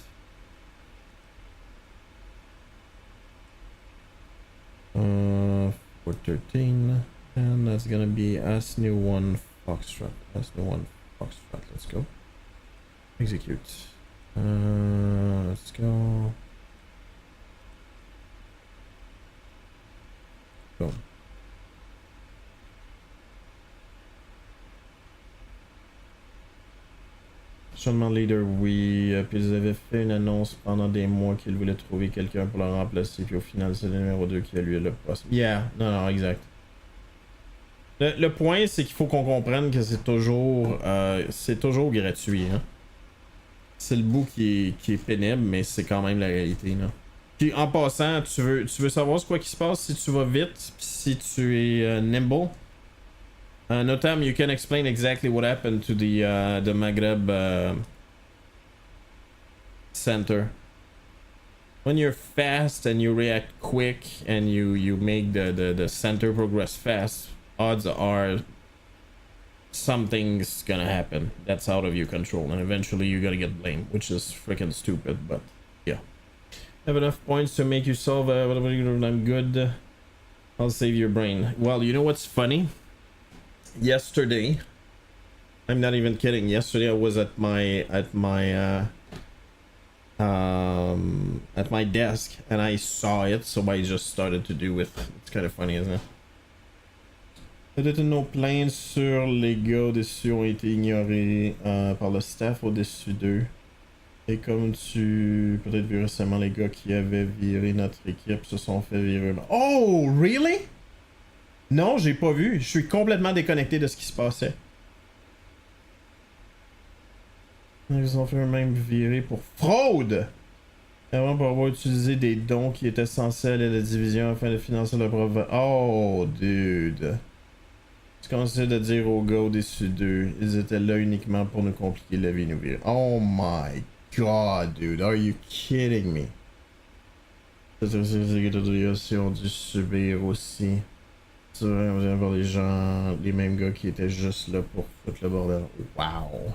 For 13. And that's gonna be S-New-1 Foxtrot. S-New-1 Foxtrot. Let's go. Execute. Let's go. Boom. Changement leader, oui. Puis ils avaient fait une annonce pendant des mois qu'ils voulaient trouver quelqu'un pour le remplacer. Puis au final, c'est le numéro 2 qui a lui le poste. Yeah, non, exact. Le point, c'est qu'il faut qu'on comprenne que c'est toujours gratuit. Hein? C'est le bout qui est pénible, mais c'est quand même la réalité. Là. Puis en passant, tu veux savoir ce quoi qui se passe si tu vas vite, pis si tu es nimble. Notam, you can explain exactly what happened to the Maghreb center. When you're fast and you react quick and you make the center progress fast, odds are something's gonna happen that's out of your control and eventually you're gonna get blamed, which is freaking stupid, but yeah. Have enough points to make you solve whatever I'm good. I'll save your brain. Well, you know what's funny? Yesterday, I'm not even kidding, yesterday I was at my desk and I saw it, so I just started to do it. It's kind of funny, isn't it? Peut-être nos plaintes sur les gars au-dessus ont été ignorées par le staff au-dessus d'eux. Et comme tu peut-être vu récemment, les gars qui avaient viré notre équipe se sont fait virer. Oh, really? Non, j'ai pas vu. Je suis complètement déconnecté de ce qui se passait. Ils ont fait eux-mêmes virer pour fraude! Avant pour avoir utilisé des dons qui étaient censés aller à la division afin de financer leur propre... Oh, dude. Je commençais de dire aux gars au-dessus d'eux, ils étaient là uniquement pour nous compliquer la vie, nous virer. Oh my god, dude, are you kidding me? C'est ont dû subir aussi. Tu vois, on vient voir les gens, les mêmes gars qui étaient juste là pour foutre le bordel. Wow.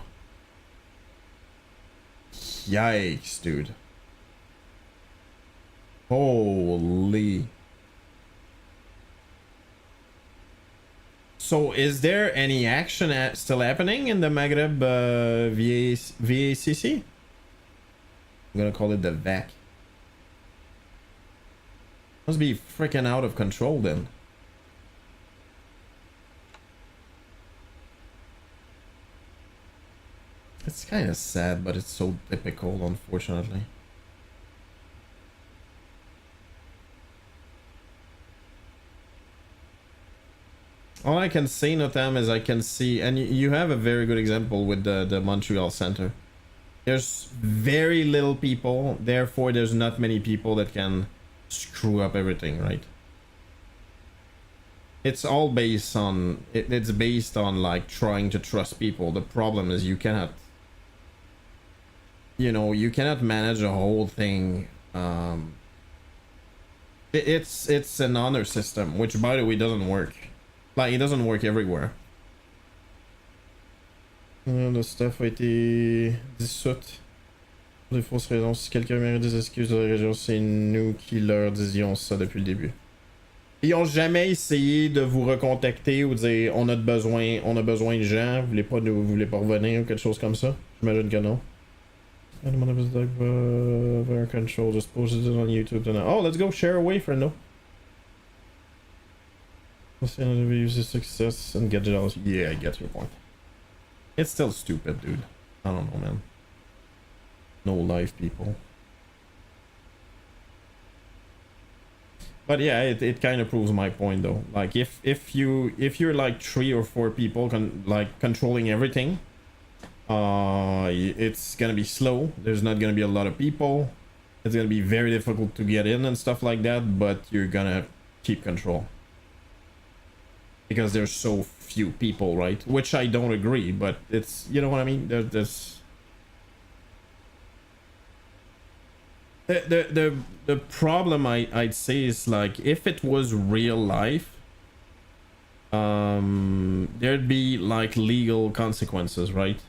Yikes, dude. Holy. So, is there any action still happening in the Maghreb VACC? I'm gonna call it the VAC. Must be freaking out of control then. It's kind of sad, but it's so typical, unfortunately. All I can say, Notam, is I can see, and you have a very good example with the Montreal Center. There's very little people, therefore there's not many people that can screw up everything, right? It's all based on, it's based on like trying to trust people. The problem is you cannot, you know, you cannot manage a whole thing. It's an honor system, which by the way doesn't work. Like, it doesn't work everywhere. Le staff a été dissoute pour des fausses raisons. Si quelqu'un mérite des excuses de la région, c'est nous qui leur disions ça depuis le début. Ils ont jamais essayé de vous recontacter ou de dire on a besoin de gens, vous voulez pas revenir ou quelque chose comme ça? J'imagine que non. Control, just posted it on YouTube tonight. Oh, let's go share away, friendo. Use the success and get jealous. Yeah, I get your point. It's still stupid, dude. I don't know, man. No life, people. But yeah, it kind of proves my point, though. Like, if you're like 3 or 4 people like controlling everything, it's gonna be slow. There's not gonna be a lot of people. It's gonna be very difficult to get in and stuff like that. But you're gonna keep control. Because there's so few people, right? Which I don't agree, but it's, you know what I mean? There's the problem I'd say is like if it was real life, there'd be like legal consequences, right?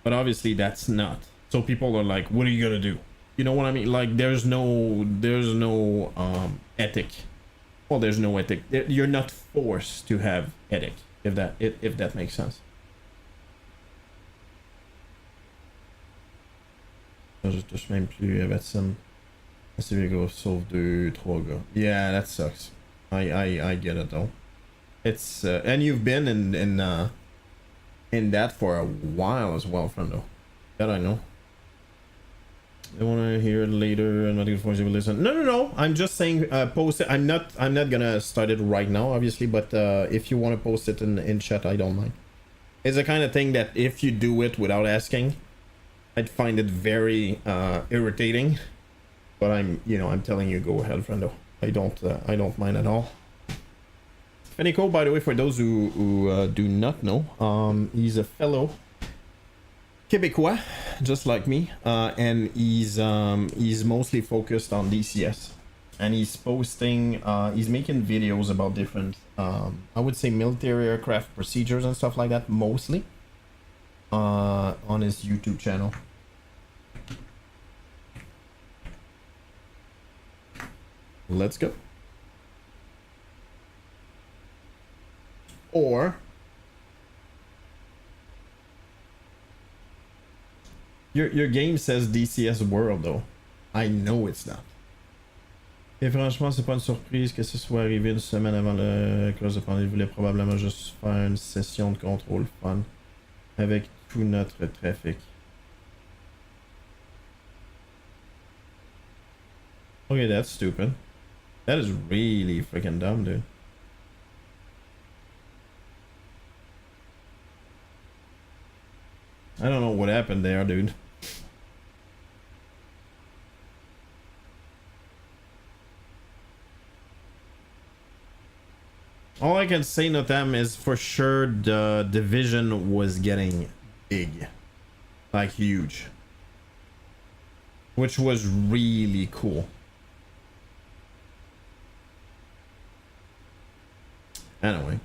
But obviously that's not. So people are like, what are you gonna do? You know what I mean? Like there's no ethic. Well, there's no ethic. You're not forced to have ethic, if that makes sense. Je touche même plus à Batson. C'est les gars, sauf 2-3 gars. Yeah, that sucks. I get it though. It's and you've been in that for a while as well, friendo. That I know. I want to hear it later. I'm not gonna force you to listen. No. I'm just saying post it. I'm not gonna start it right now, obviously, but if you want to post it in chat, I don't mind. It's the kind of thing that if you do it without asking, I'd find it very irritating. But I'm telling you, go ahead, friendo. I don't mind at all. Fenico, by the way, for those who do not know, he's a fellow Québécois, just like me, and he's mostly focused on DCS, and he's posting, he's making videos about different, I would say military aircraft procedures and stuff like that, mostly, on his YouTube channel. Let's go. Or your game says DCS World though. I know it's not. Et franchement, c'est pas une surprise que ce soit arrivé une semaine avant le close de pandémie. Il voulait probablement juste faire une session de contrôle fun avec tout notre trafic. Okay, that's stupid. That is really freaking dumb, dude. I don't know what happened there, dude. All I can say, Notam, is for sure the division was getting big. Like huge. Which was really cool. Anyway,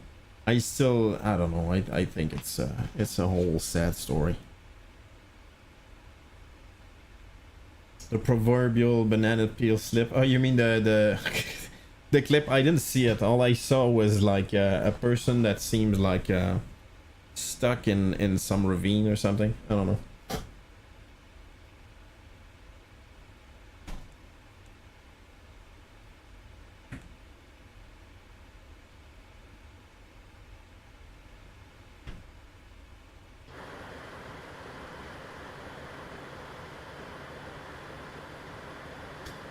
I don't know, I think it's a whole sad story. The proverbial banana peel slip. Oh, you mean the the clip? I didn't see it. All I saw was like a person that seems like stuck in some ravine or something. I don't know.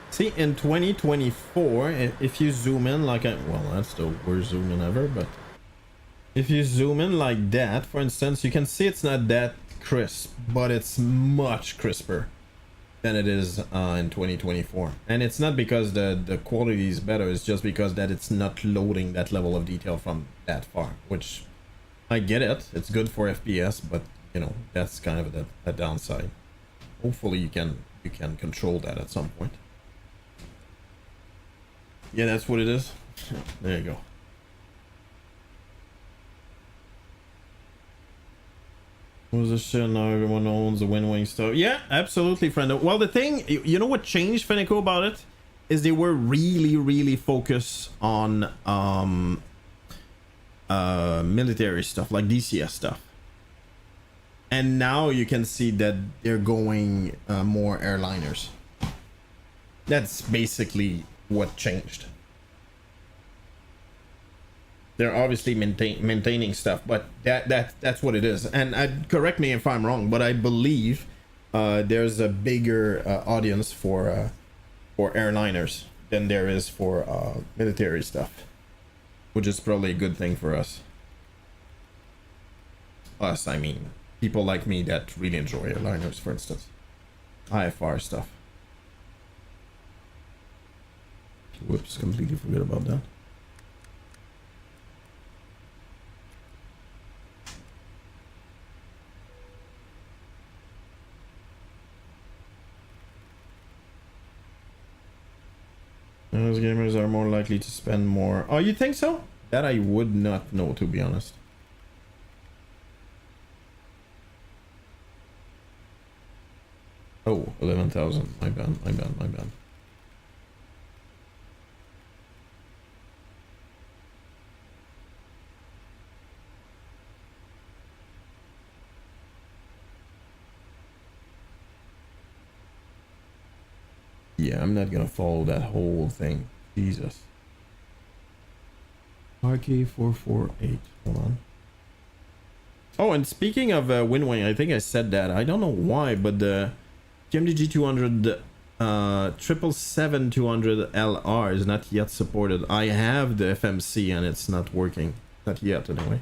See, in 2024, if you zoom in like well, that's the worst zoom in ever, but if you zoom in like that, for instance, you can see it's not that crisp, but it's much crisper than it is in 2024. And it's not because the quality is better, it's just because that it's not loading that level of detail from that far, which I get it. It's good for FPS, but you know, that's kind of a downside. Hopefully you can control that at some point. Yeah, that's what it is. There you go. What was this shit? Now everyone owns the win-wing stuff. Yeah, absolutely, friend. Well, the thing, you know what changed, Fenico, about it? Is they were really focused on military stuff, like DCS stuff. And now you can see that they're going more airliners. That's basically what changed. They're obviously maintaining stuff, but that's what it is. And correct me if I'm wrong, but I believe there's a bigger audience for airliners than there is for military stuff, which is probably a good thing for us. Us, I mean, people like me that really enjoy airliners, for instance, IFR stuff. Whoops, completely forgot about that. Those gamers are more likely to spend more. Oh, you think so? That I would not know, to be honest. Oh, 11,000. My bad. Yeah, I'm not gonna follow that whole thing. Jesus. RK448. Hold on. Oh, and speaking of Windwing, I think I said that. I don't know why, but the PMDG 200 777-200 LR is not yet supported. I have the FMC and it's not working. Not yet, anyway.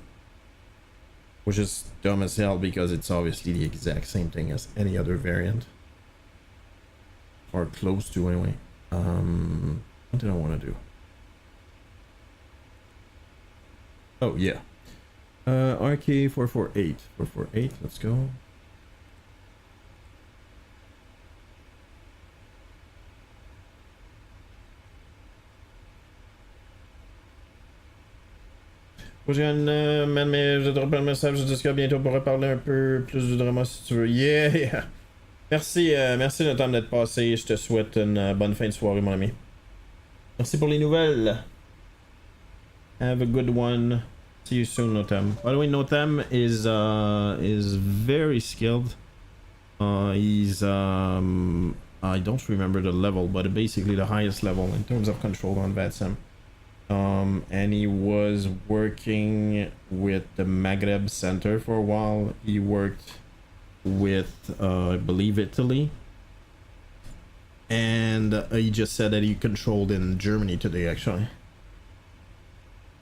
Which is dumb as hell because it's obviously the exact same thing as any other variant. Or close to, anyway. What did I want to do? Oh, yeah. RK448. 448, let's go. Mais je te rappelle le message, je te dis bientôt pour reparler un peu plus du drama si tu veux. Yeah! Merci, merci Notam d'être passé. Je te souhaite une bonne fin de soirée, mon ami. Merci pour les nouvelles. Have a good one. See you soon, Notam. By the way, Notam is very skilled. He's I don't remember the level, but basically the highest level in terms of control on VATSIM. And he was working with the Maghreb Center for a while. He worked with I believe Italy, and he just said that he controlled in Germany today, actually.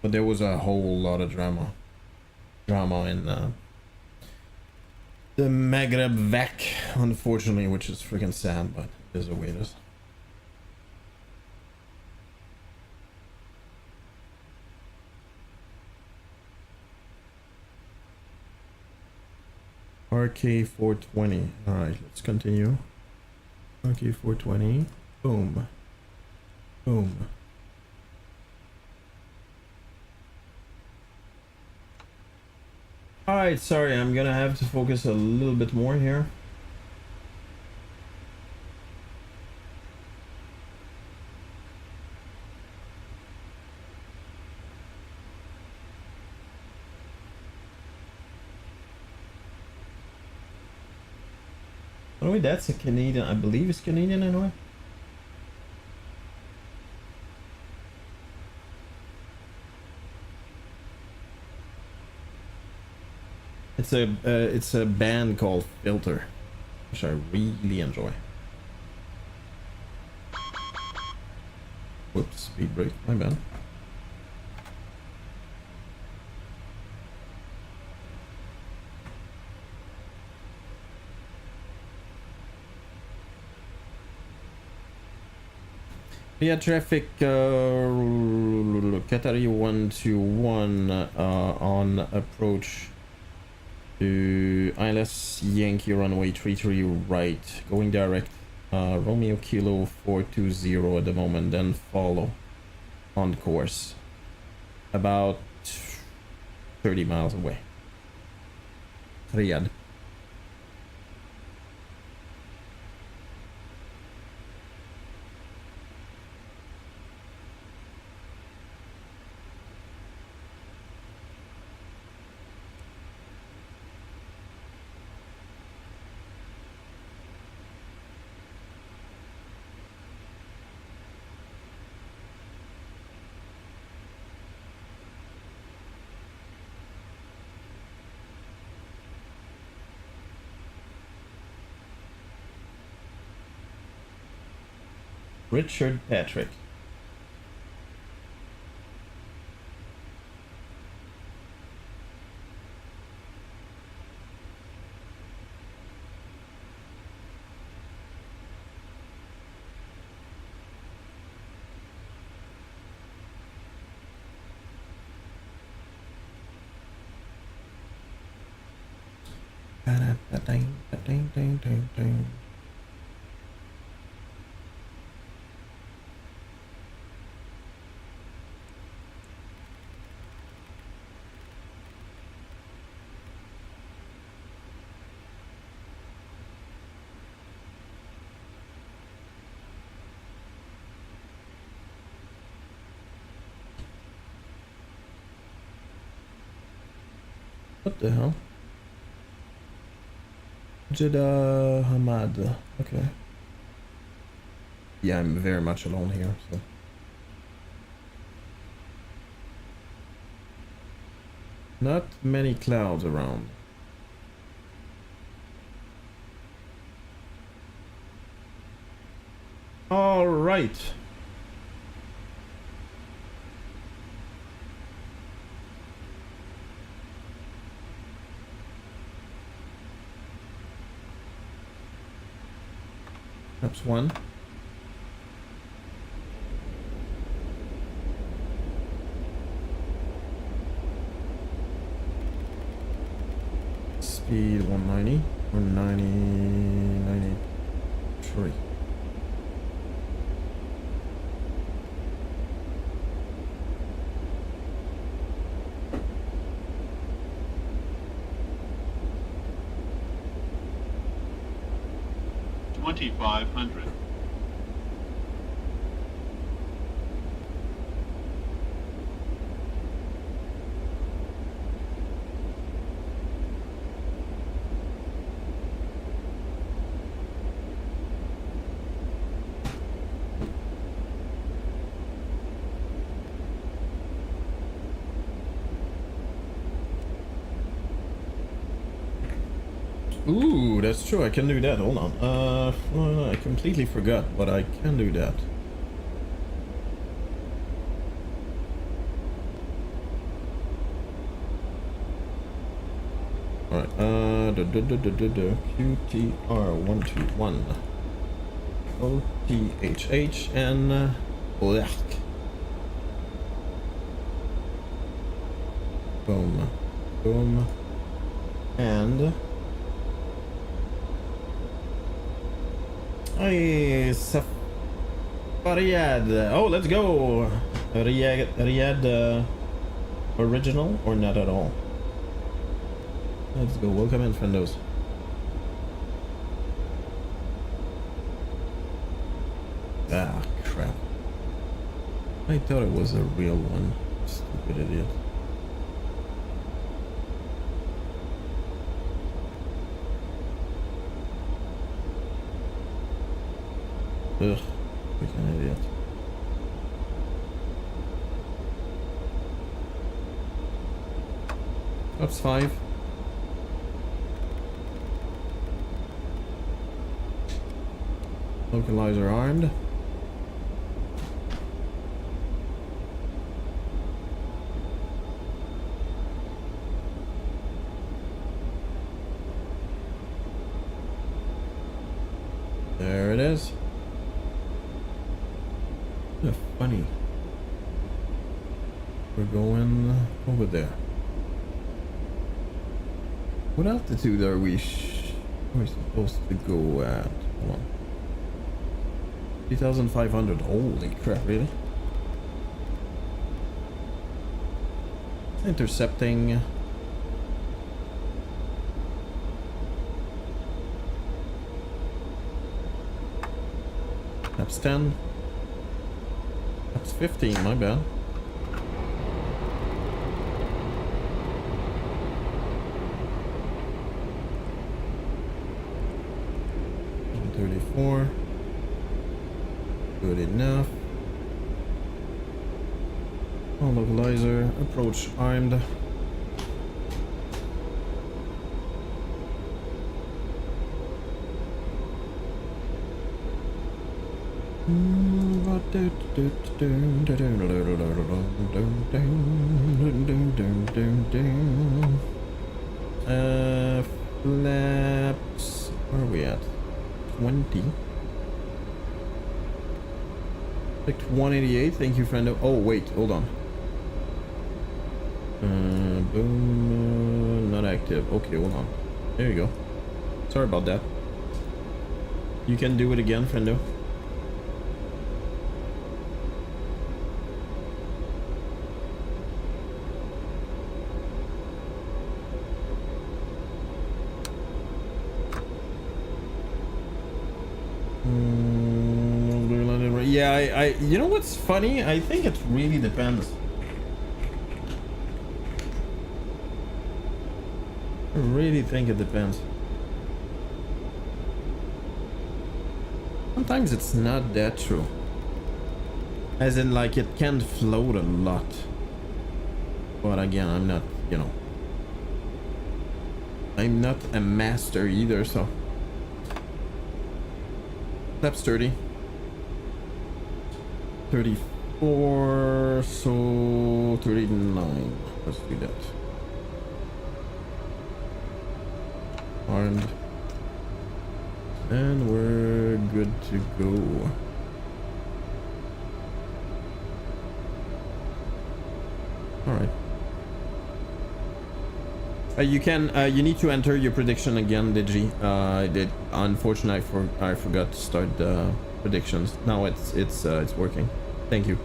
But there was a whole lot of drama in the Maghreb VAC, unfortunately, which is freaking sad, but it is the way it is. RK420. Alright, let's continue. RK420. Boom. Boom. Alright, sorry, I'm gonna have to focus a little bit more here. Anyway, that's a Canadian, I believe it's Canadian anyway. It's a band called Filter, which I really enjoy. Whoops, speed brake, my bad. Yeah, traffic, Qatari 121 on approach to ILS Yankee runway 33 right, going direct, Romeo Kilo 420 at the moment, then follow on course, about 30 miles away. Riyadh. Richard Patrick. What the hell? Jeddah Hamad. Okay. Yeah, I'm very much alone here, so. Not many clouds around. All right. Perhaps one. Speed 190 or 93. $2,500. Ooh, that's true. I can do that. Hold on. No, I completely forgot, but I can do that. All right. QTR121. OTHH and Black. Boom. Boom. And Hey, Riyadh. Oh, let's go. Riyadh original or not at all? Let's go. Welcome in, friendos. Ah, crap. I thought it was a real one. Stupid idiot. Ugh, freaking idiot. Ups 5. Localizer armed. There it is. Funny. We're going over there. What altitude are we supposed to go at? Hold on. 3,500. Holy crap, really? Intercepting. That's 10. That's 15, my bad. And 34. Good enough. On localizer, approach armed. Flaps. Where are we at? 20. Picked 188. Thank you, friend. Oh wait, hold on. Boom. Not active. Okay, hold on. There you go. Sorry about that. You can do it again, friendo. Yeah, I you know what's funny? I think it really depends. I really think it depends. Sometimes it's not that true. As in, like, it can float a lot. But again, I'm not, you know. I'm not a master either, so. That's 30. 34, so 39. Let's do that. Armed. And we're good to go. Alright. You can, you need to enter your prediction again, Digi. Unfortunately, I forgot to start the predictions. Now it's working. Thank you.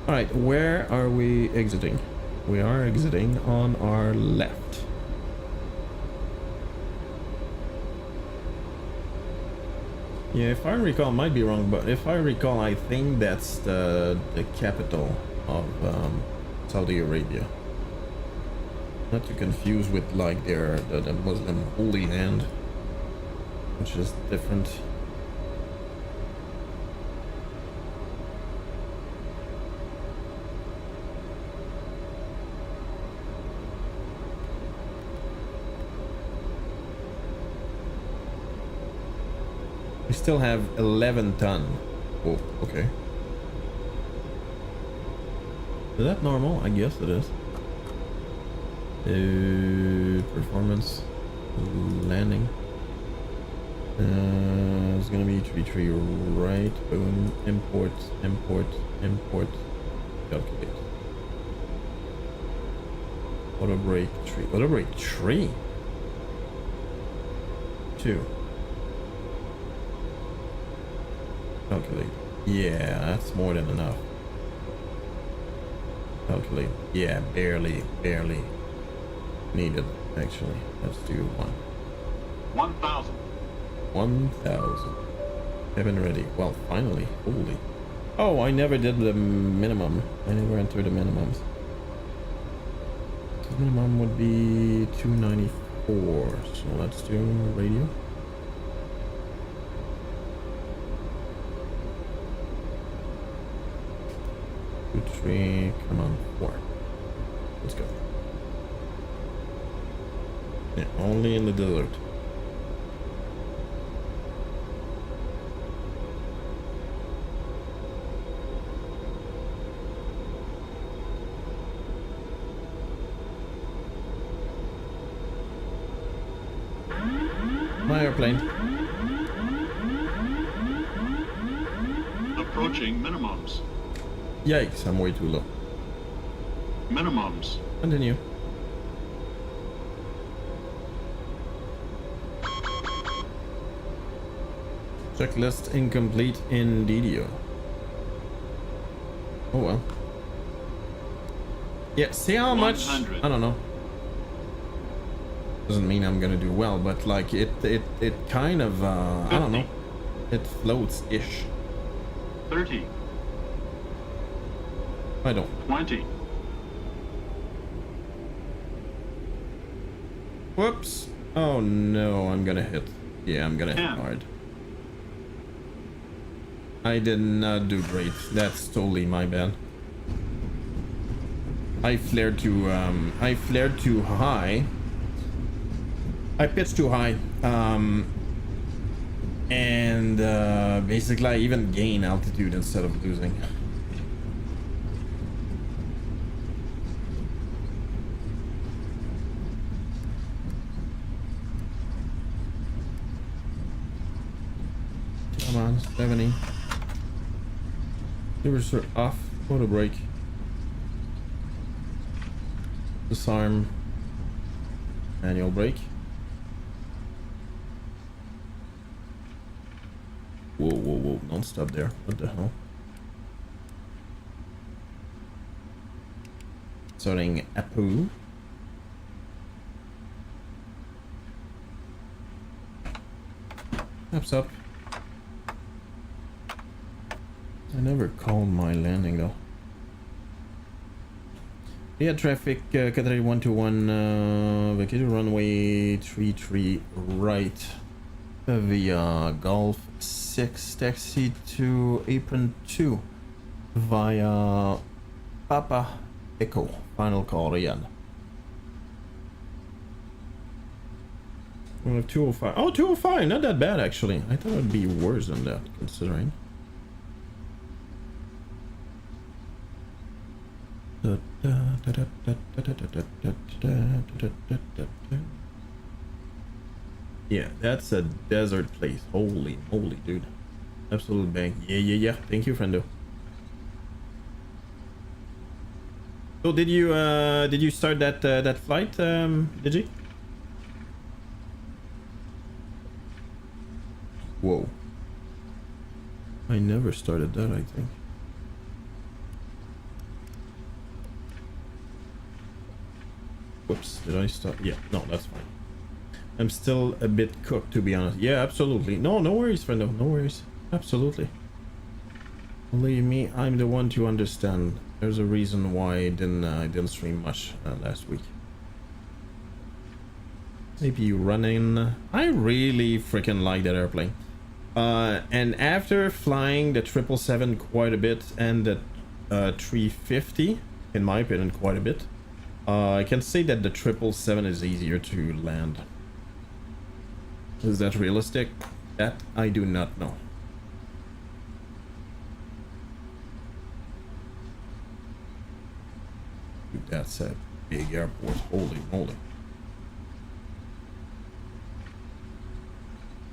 All right, where are we exiting? We are exiting on our left. Yeah, if I recall, might be wrong, but if I recall, I think that's the capital of Saudi Arabia. Not to confuse with like the Muslim Holy Land, which is different. We still have 11 ton. Oh, okay. Is that normal? I guess it is. Performance. Landing. It's gonna be 3 right. Boom. Import. Calculate. Auto brake 3. Auto brake 3. 2. Calculate. Yeah, that's more than enough. Calculate. Yeah, barely needed, actually. Let's do 1,000. 1,000. Haven't ready. Well, finally. Holy. Oh, I never did the minimum. I never entered the minimums. The minimum would be 294. So let's do radio. Two, three, come on, 4. Let's go. Yeah, only in the desert. My airplane. Approaching minimums. Yikes, I'm way too low. Minimums. Continue. Checklist incomplete in DDO. Oh well. Yeah, see how much? 100. I don't know. Doesn't mean I'm gonna do well, but like it kind of I don't know. It floats-ish. 30. I don't. 20. Whoops. Oh no, I'm gonna hit. Yeah, I'm gonna hit 10. hard. I did not do great. That's totally my bad. I flared too high. I pitched too high. And basically I even gain altitude instead of losing. Come on, 70. Levers are off. Auto brake. Disarm. Manual brake. Whoa, whoa, whoa. Don't stop there. What the hell? Starting Apu. Taps up. I never called my landing though. Yeah, traffic, Qatar 121, vacation runway 33 right via Golf 6, taxi to apron 2 via Papa Echo, final call Riyadh. We have 205. Oh, 205, not that bad actually. I thought it would be worse than that, considering. Yeah, that's a desert place. Holy moly, dude. Absolute bang. Yeah. Thank you, friendo. So did you start that flight, did you? Whoa. I never started that, I think. Whoops, did I start? Yeah, no, that's fine. I'm still a bit cooked, to be honest. Yeah, absolutely. No worries, friendo. No worries. Absolutely. Believe me, I'm the one to understand. There's a reason why I didn't stream much last week. Maybe running. I really freaking like that airplane. And after flying the 777 quite a bit and the 350, in my opinion, quite a bit, I can say that the 777 is easier to land. Is that realistic? That I do not know. Dude, that's a big airport. Holy moly.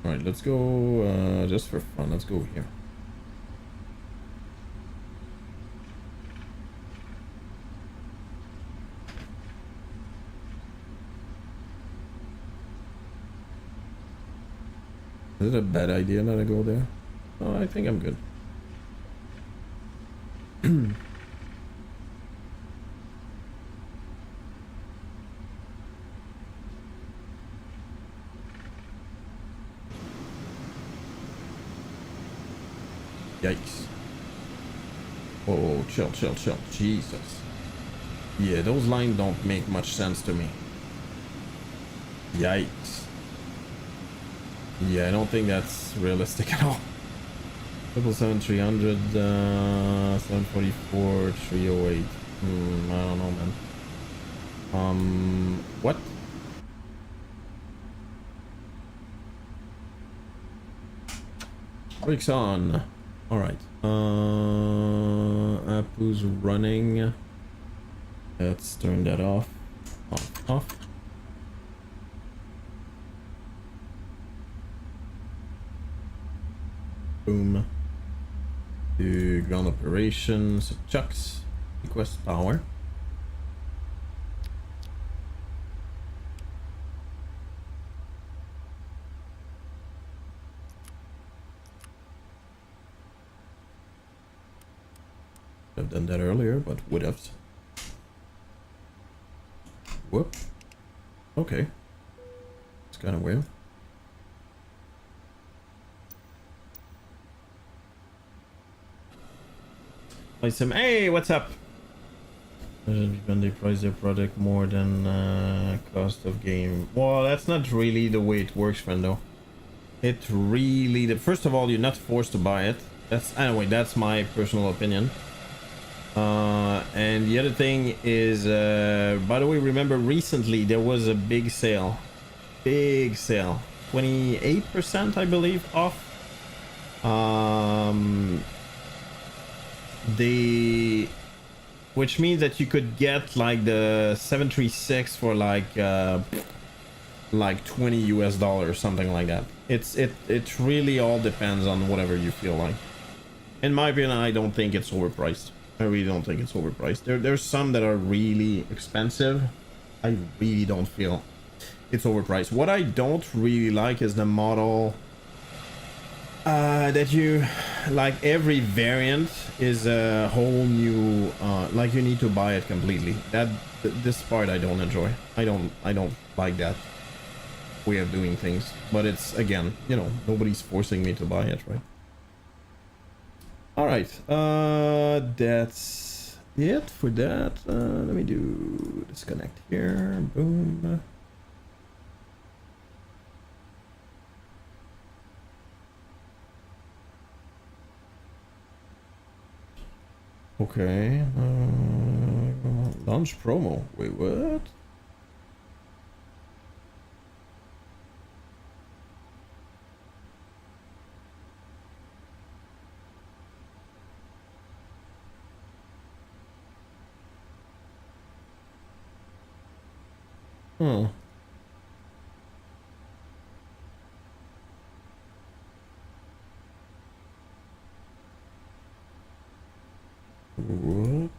Alright, let's go, just for fun, let's go here. Is it a bad idea that I go there? Oh, I think I'm good. Yikes. Oh, chill, chill, chill. Jesus. Yeah, those lines don't make much sense to me. Yikes. Yeah, I don't think that's realistic at all. 777-300, 744, 308. I don't know, man. What? Brakes on. Alright. Apu's running. Let's turn that off. Off, off. Boom. To ground operations. Chucks. Request power. I've done that earlier, but would have. Whoop. Okay. It's kind of weird. Hey, what's up? When they price their product more than cost of game. Well, that's not really the way it works, friendo. It really... First of all, you're not forced to buy it. Anyway, that's my personal opinion. And the other thing is, by the way, remember recently there was a big sale. 28%, I believe, off. Which means that you could get like the 736 for like 20 US dollars or something like that. It really all depends on whatever you feel like. In my opinion, I don't think it's overpriced. I really don't think it's overpriced. There's some that are really expensive. I really don't feel it's overpriced. What I don't really like is the model that you like. Every variant is a whole new like you need to buy it completely. This part I don't enjoy. I don't like that way of doing things. But it's, again, you know, nobody's forcing me to buy it, right? All right, that's it for that. Let me do disconnect here. Boom. Okay. Launch promo. Wait, what? Huh. What?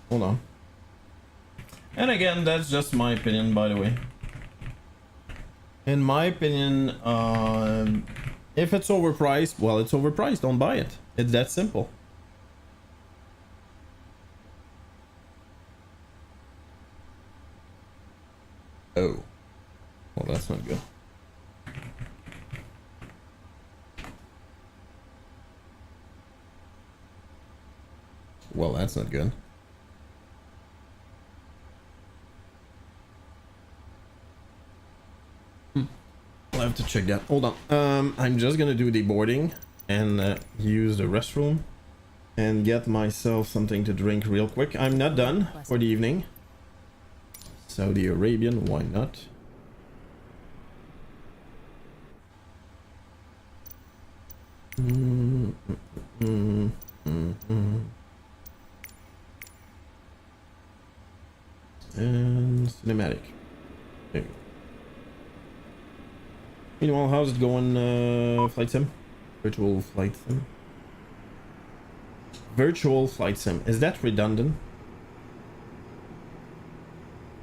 Hold on. And again, that's just my opinion, by the way. In my opinion, if it's overpriced, well, it's overpriced. Don't buy it. It's that simple. Oh. Well, that's not good. Well, that's not good. I'll have to check that. Hold on. I'm just gonna do the boarding and use the restroom and get myself something to drink real quick. I'm not done for the evening. Saudi Arabian, why not? And cinematic. There you go. Meanwhile, how's it going, flight sim? Virtual flight sim. Virtual flight sim. Is that redundant?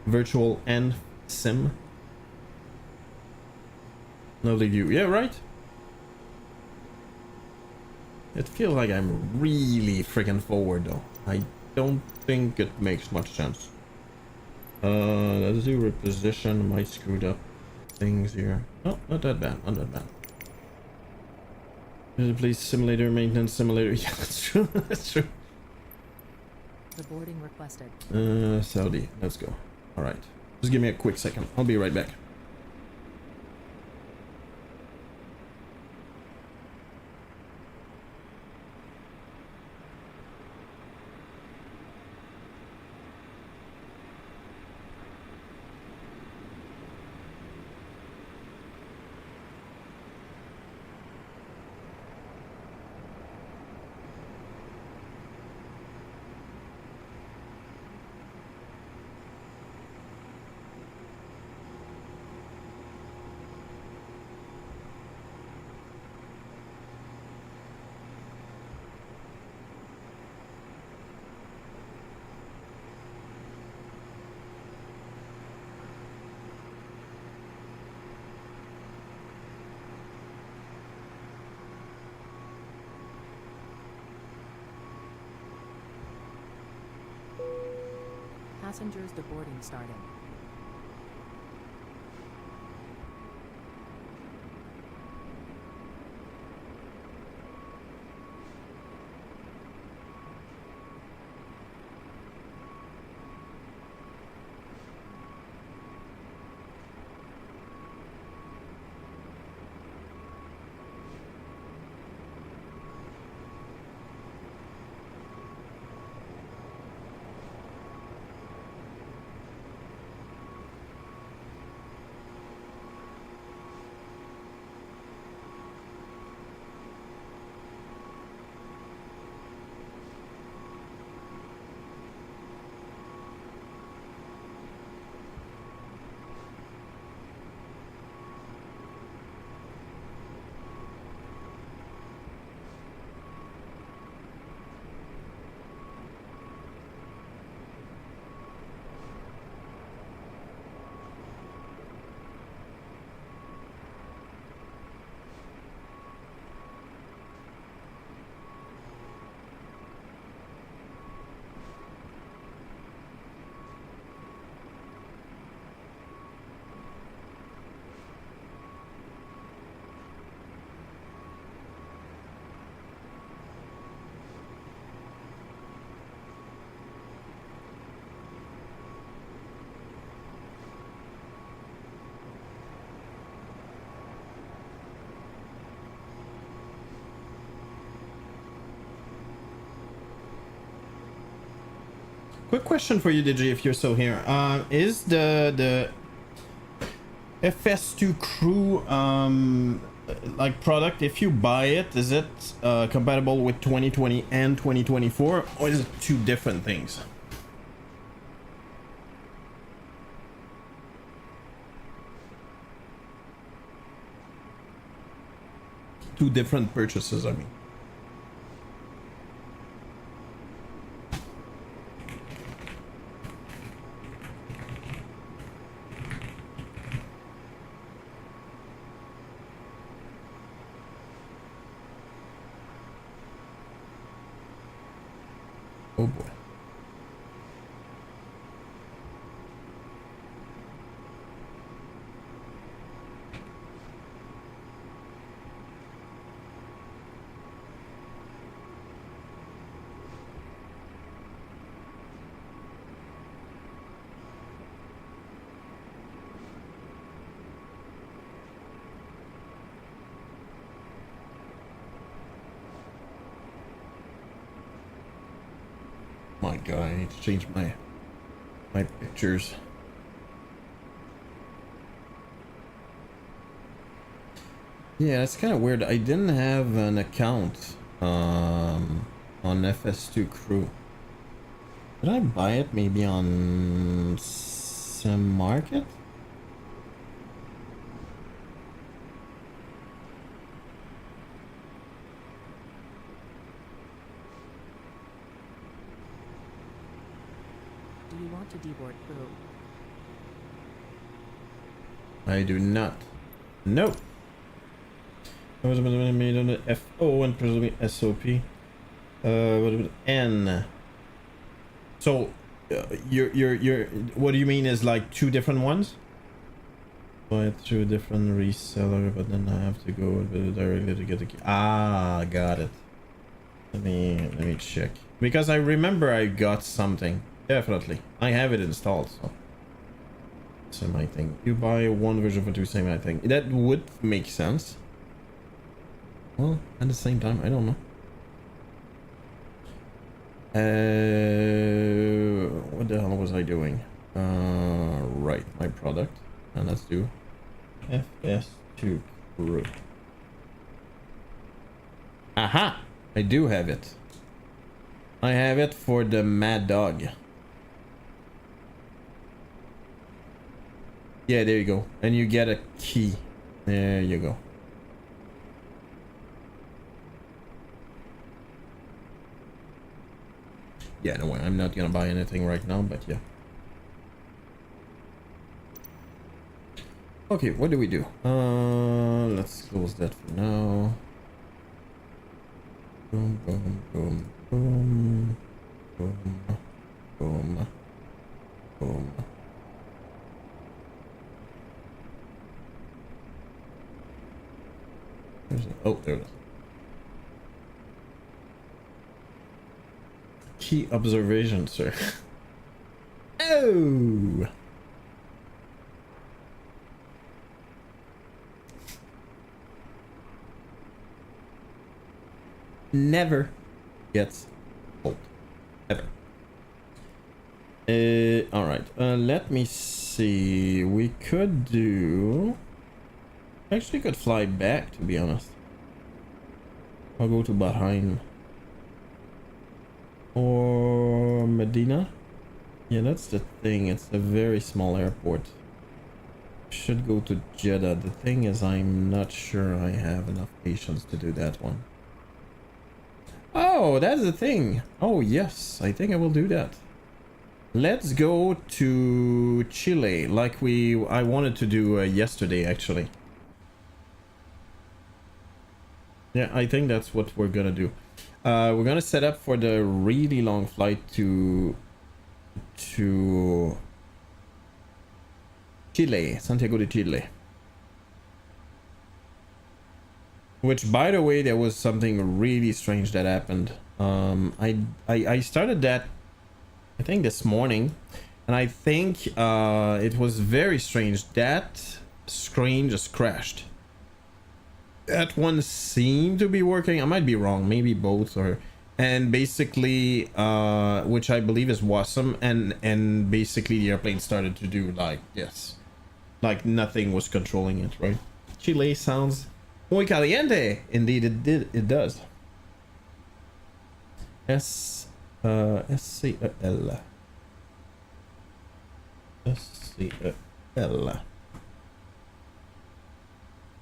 Virtual and sim. Lovely view. Yeah, right? It feels like I'm really freaking forward though. I don't think it makes much sense. Let's do reposition. Might screwed up things here. Oh, not that bad. Not that bad. Please simulator, maintenance simulator. Yeah, that's true. That's true. The boarding requested. Saudi. Let's go. All right. Just give me a quick second. I'll be right back. Passengers deboarding starting. Quick question for you, Digi, if you're still here. Is the FS2 crew like product, if you buy it, is it compatible with 2020 and 2024, or is it two different things? Two different purchases, I mean. Oh boy. My god, I need to change my pictures. Yeah, that's kind of weird. I didn't have an account on FS2 Crew. Did I buy it maybe on Sim Market? Do you want to deboard crew? I do not. Nope. was made on the FO and presumably SOP. N. So, you're. What do you mean is like two different ones? Buy it through a different reseller, but then I have to go directly to get the key. Ah, got it. Let me check, because I remember I got something. Definitely, I have it installed. So, semi thing. You buy one version for two semi thing. That would make sense. Well, at the same time, I don't know. What the hell was I doing? Right, my product. And let's do FS2 crew. Aha! I do have it. I have it for the Mad Dog. Yeah, there you go. And you get a key. There you go. Yeah, no way. I'm not gonna buy anything right now, but yeah. Okay, what do we do? Let's close that for now. Boom, boom, boom, boom, boom, boom, boom. Oh, there it is. Key observation, sir. Oh! Never gets old. Ever. Alright. Let me see. We could do... Actually could fly back, to be honest. I'll go to Bahrain. Or Medina. Yeah, that's the thing. It's a very small airport. Should go to Jeddah. The thing is, I'm not sure I have enough patience to do that one. Oh, that's the thing. Oh, yes. I think I will do that. Let's go to Chile, like I wanted to do yesterday, actually. Yeah, I think that's what we're gonna do. We're gonna set up for the really long flight to Chile, Santiago de Chile. Which, by the way, there was something really strange that happened. I started that, I think, this morning, and I think it was very strange. That screen just crashed. That one seemed to be working. I might be wrong, maybe both, or and basically which I believe is Wasm, and basically the airplane started to do like this, like nothing was controlling it, right? Chile sounds muy caliente. Indeed it does. SCL.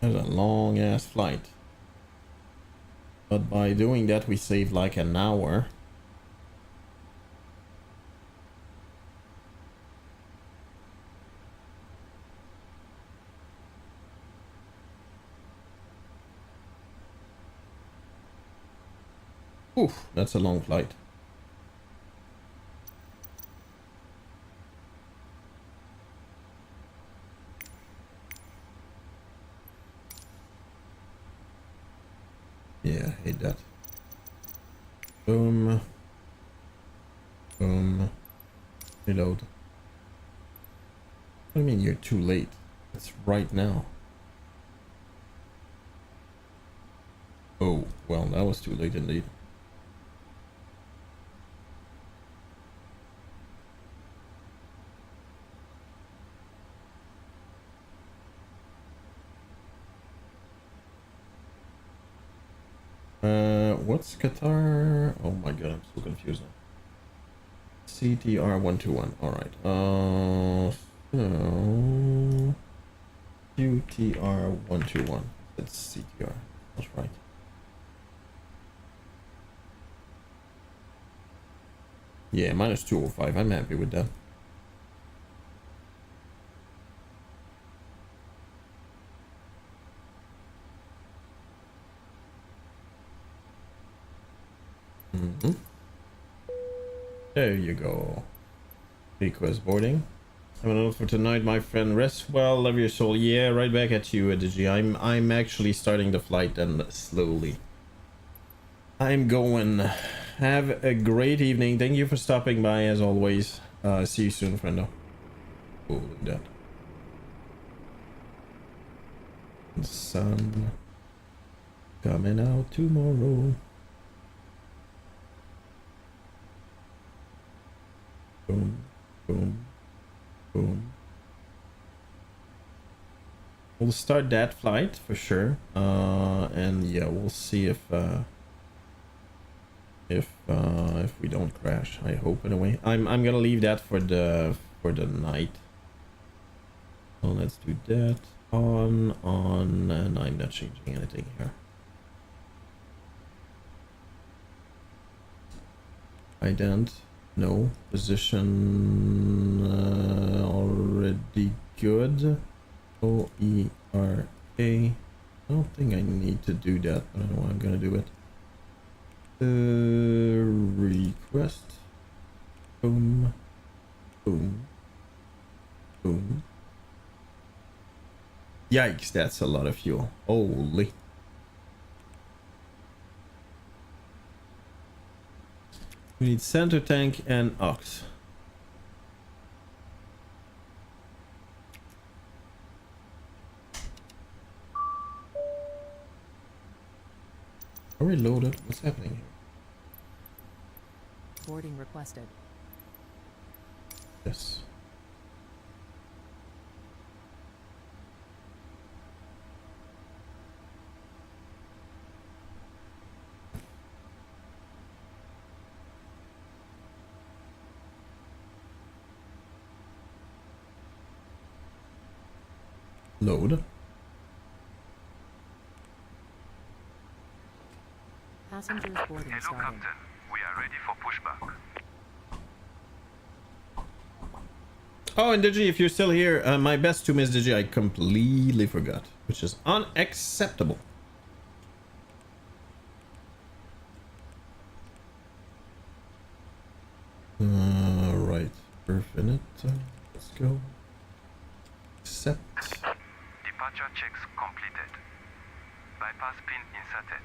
That's a long ass flight. But by doing that we save like an hour. Oof, that's a long flight. Yeah, I hate that. Boom. Boom. Reload. What do you mean you're too late? It's right now. Oh, well, that was too late indeed. What's Qatar? Oh my god, I'm so confused now. CTR 121. Alright. So QTR 121. That's CTR. That's right. Yeah, minus 205. I'm happy with that. Mhm. There you go. Request boarding. Have a note for tonight, my friend. Rest well, love your soul. Yeah, right back at you, Digi. I'm actually starting the flight and slowly. I'm going. Have a great evening. Thank you for stopping by as always. See you soon, friendo. Oh, look at that. The sun coming out tomorrow. Boom, boom, boom. We'll start that flight for sure. And yeah, we'll see if we don't crash. I hope anyway. I'm gonna leave that for the night. So let's do that. On, and I'm not changing anything here. Ident, no. Position already good. OERA. I don't think I need to do that, but I know I'm gonna do it. Request. Boom. Boom. Boom. Yikes, that's a lot of fuel. Holy. We need center tank and ox. Are we loaded? What's happening here? Boarding requested. Yes. Load. Passengers boarding Hello, started. Captain. We are ready for pushback. Oh, and Digi, if you're still here, my best to Miss Digi, I completely forgot, which is unacceptable. Right, perfect. Let's go. Accept. Departure checks completed. Bypass pin inserted.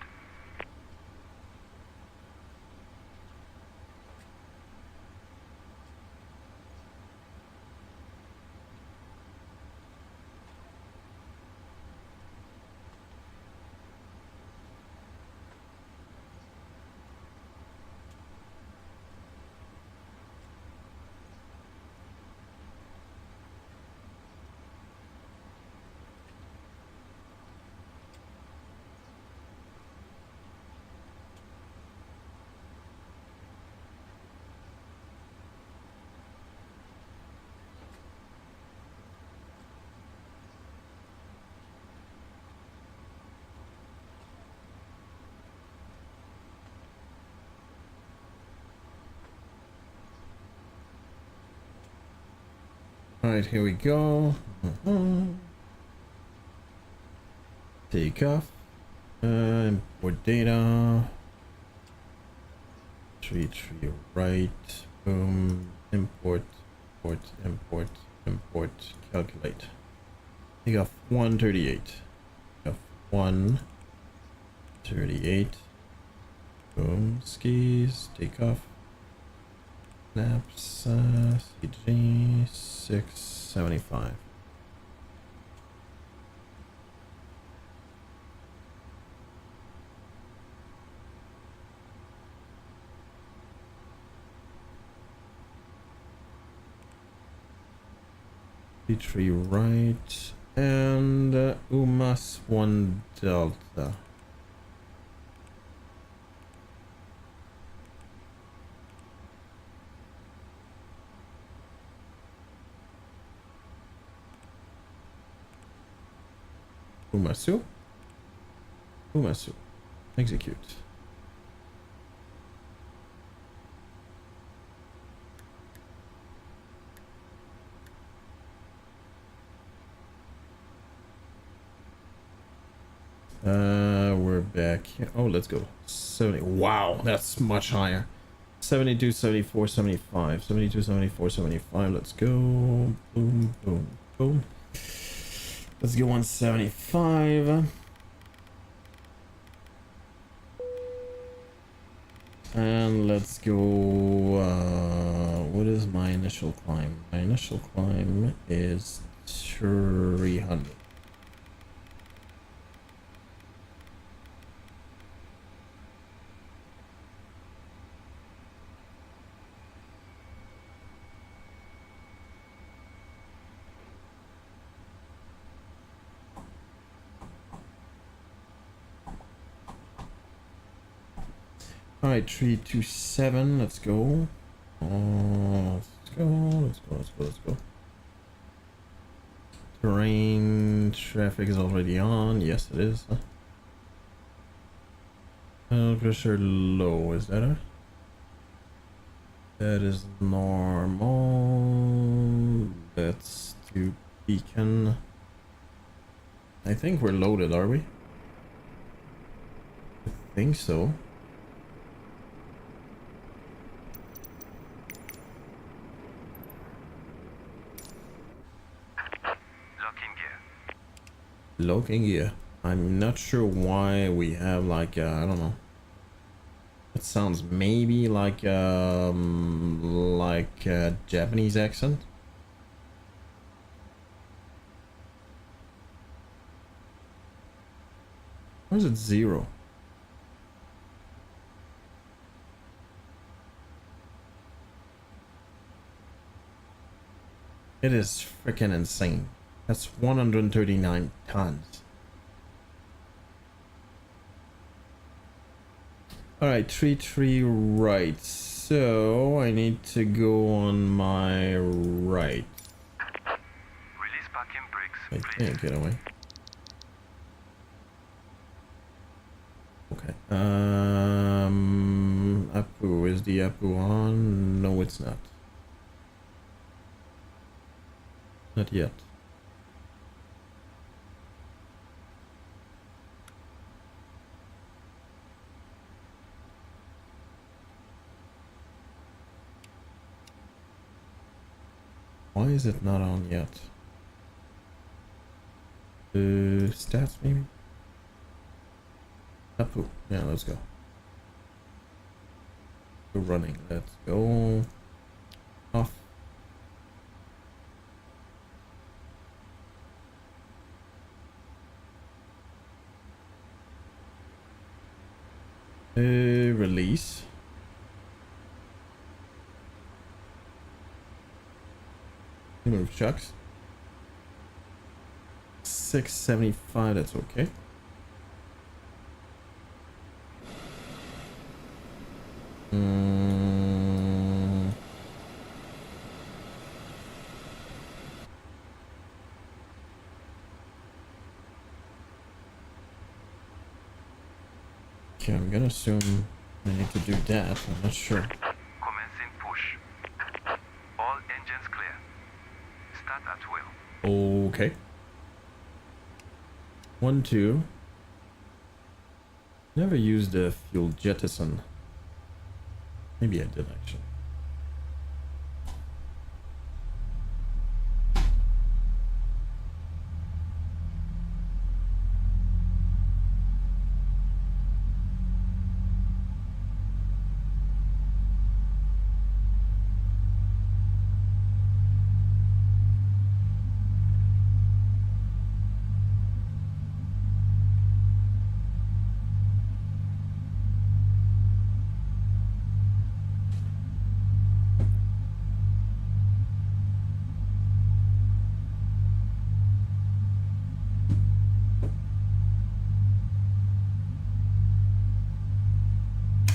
Alright, here we go. Take off. Import data. 33 right. Boom. Import. Import. Calculate. Take off 138. Take off 138. Boom. Skis. Take off. Snaps. CG 675. Three right and UMAS 1 delta. Umasu. Execute. We're back here. Oh, let's go. 70. Wow, that's much higher. 72, 74, 75. 72, 74, 75. Let's go. Boom, boom, boom. Let's go on 75. And let's go. What is my initial climb? My initial climb is 300. All right, 327. Let's go. Let's go. Let's go. Let's go. Let's go. Terrain traffic is already on. Yes, it is. Oil pressure low. Is that it? That is normal. Let's do beacon. I think we're loaded, are we? I think so. Locking gear. I'm not sure why we have like I don't know. It sounds maybe like a Japanese accent. Why is it 0? It is freaking insane. That's 139 tons. Alright, 3-3 right. So I need to go on my right. Release parking brakes, I please. can't get away. Okay. Apu, is the Apu on? No, it's not. Not yet. Why is it not on yet? Stats maybe? Apu. Yeah, let's go. We're running. Let's go. Off. Release. Move chucks. 675, that's okay. Okay, I'm gonna assume I need to do that. I'm not sure. Commencing push. All engines clear. Start at will. Okay. 1, 2. Never used the fuel jettison. Maybe I did actually.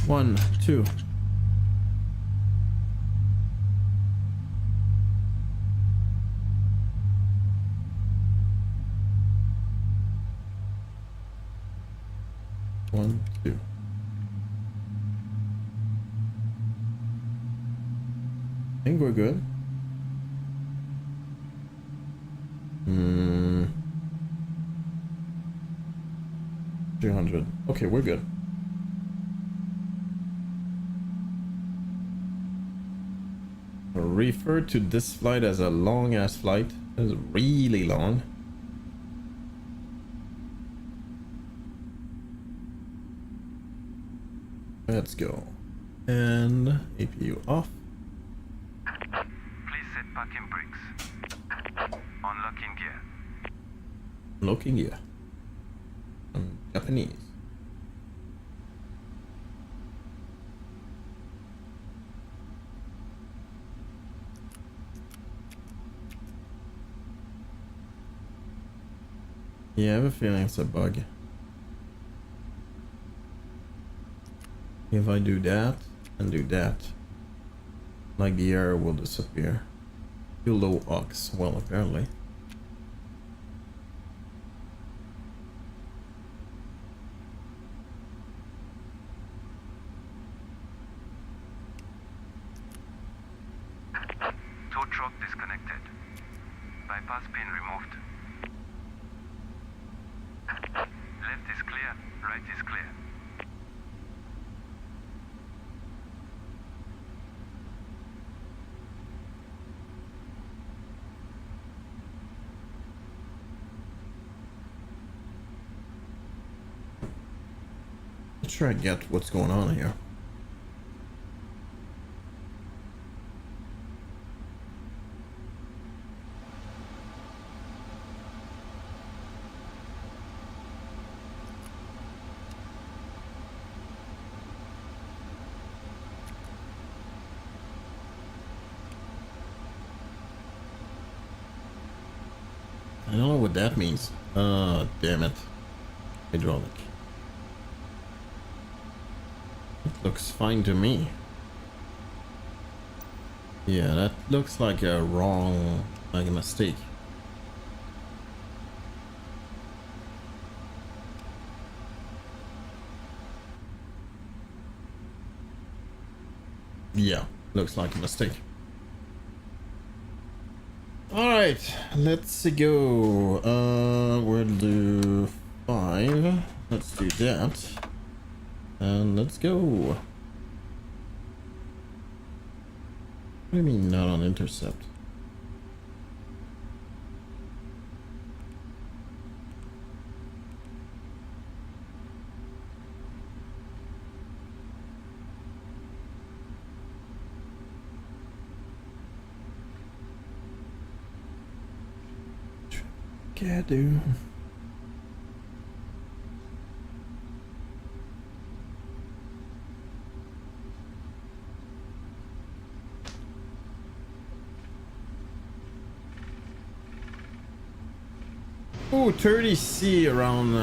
One, two. One, two. I think we're good. 300. Okay, we're good. I'll refer to this flight as a long ass flight. It's really long. Let's go. And APU off. Please set parking brakes. Unlocking gear. Looking here. Japanese. Yeah, I have a feeling it's a bug. If I do that and do that, like the error will disappear. Too low aux. Well, apparently. Tow truck disconnected. Bypass pin removed. Left is clear, right is clear. Let's try to get what's going on here. I don't know what that means. Damn it. Hydraulic. It looks fine to me. Yeah, that looks like a wrong, like a mistake. Yeah, looks like a mistake. Alright, let's go. We'll do 5. Let's do that. And let's go. What do you mean not on intercept? Can't do. Ooh, 30C around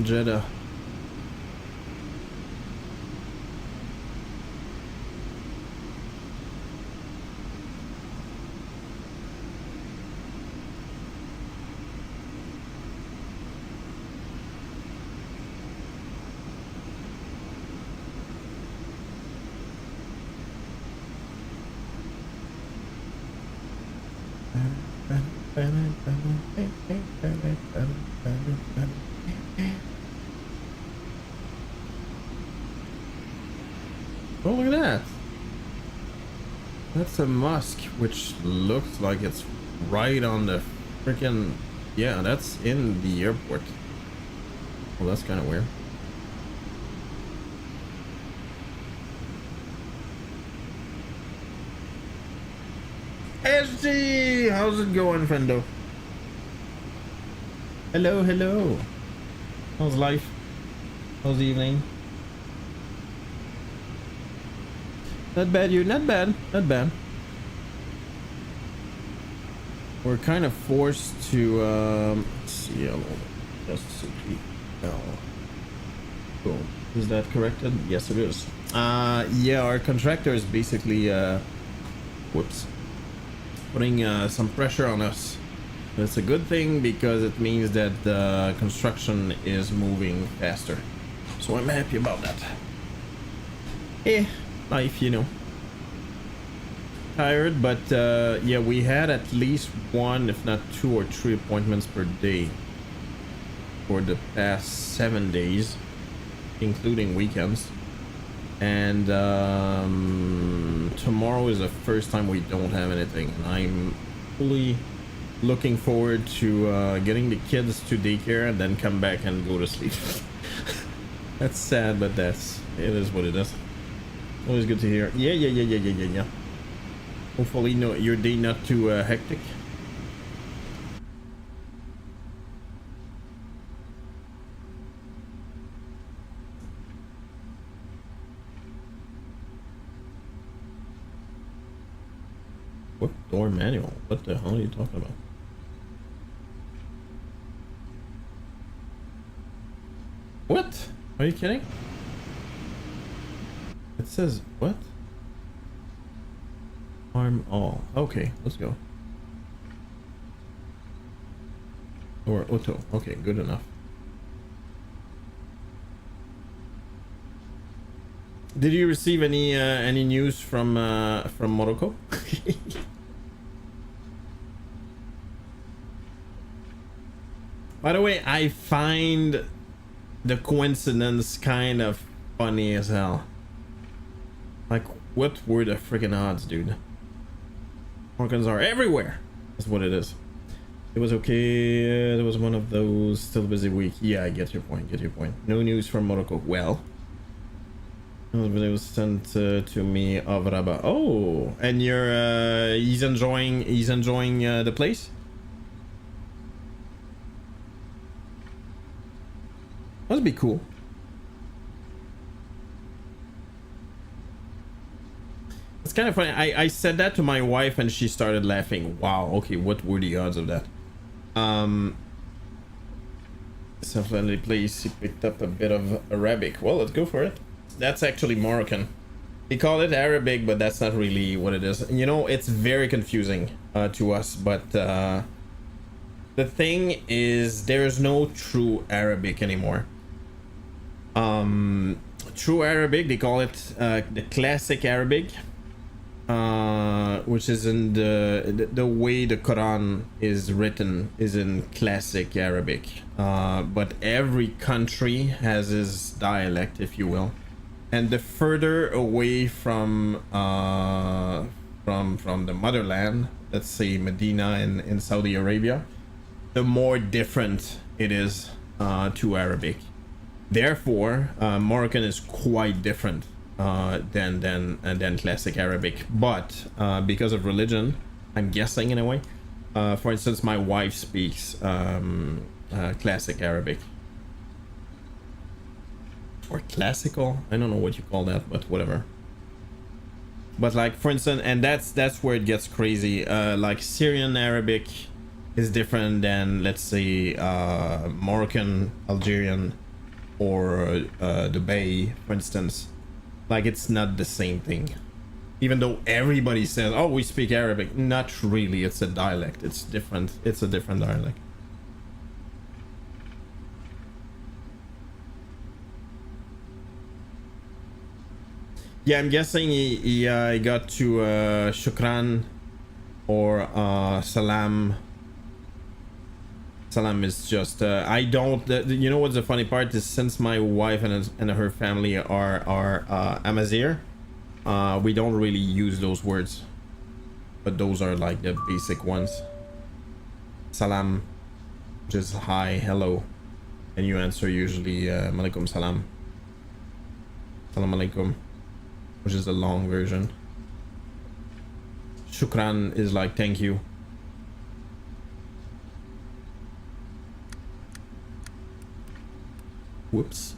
Jeddah. Oh, look at that. That's a Musk, which looks like it's right on the freaking... Yeah, that's in the airport. Well, that's kind of weird. SG! How's it going, Fendo? Hello, hello. How's life? How's the evening? Not bad, you. Not bad. Not bad. We're kind of forced to, let's see, cool. Is that corrected? Yes, it is. Yeah, our contractor is basically, whoops, putting some pressure on us. That's a good thing because it means that the construction is moving faster. So I'm happy about that. Life, you know. Tired, but yeah, we had at least 1, if not 2 or 3 appointments per day. for the past 7 days, including weekends. And tomorrow is the first time we don't have anything. And I'm fully looking forward to getting the kids to daycare and then come back and go to sleep. That's sad, but it is what it is. Always good to hear. Yeah. Hopefully, no, your day not too hectic. What door manual? What the hell are you talking about? What? Are you kidding? It says what? Arm all. Okay, let's go. Or auto. Okay, good enough. Did you receive any news from Morocco? By the way, I find the coincidence kind of funny as hell. Like, what were the freaking odds, dude? Moroccans are everywhere. That's what it is. It was okay. It was one of those still busy week. Yeah, I get your point. No news from Morocco. Well, it was sent to me of Rabat. Oh, and you're he's enjoying the place. Must be cool. It's kind of funny. I said that to my wife and she started laughing. Wow. Okay. What were the odds of that? Self-friendly place. He picked up a bit of Arabic. Well, let's go for it. That's actually Moroccan. We call it Arabic, but that's not really what it is. You know, it's very confusing to us. But the thing is, there's no true Arabic anymore. True Arabic, they call it the classic Arabic, which is in the way the Quran is written is in classic Arabic. But every country has its dialect, if you will, and the further away from the motherland, let's say Medina in Saudi Arabia, the more different it is to Arabic. Therefore, Moroccan is quite different than classic Arabic. But because of religion, I'm guessing in a way. For instance, my wife speaks classic Arabic or classical. I don't know what you call that, but whatever. But like, for instance, and that's where it gets crazy. Like Syrian Arabic is different than, let's say, Moroccan, Algerian, or Dubai, for instance. Like, it's not the same thing, even though everybody says, oh, we speak Arabic. Not really. It's a dialect. It's different. It's a different dialect. Yeah, I'm guessing he got to shukran or salam. Salam is just I don't you know what's the funny part is, since my wife and her family are Amazigh, we don't really use those words, but those are like the basic ones. Salam, which is hi, hello, and you answer usually Malaikum salam, salam alaikum, which is the long version. Shukran is like thank you. Whoops.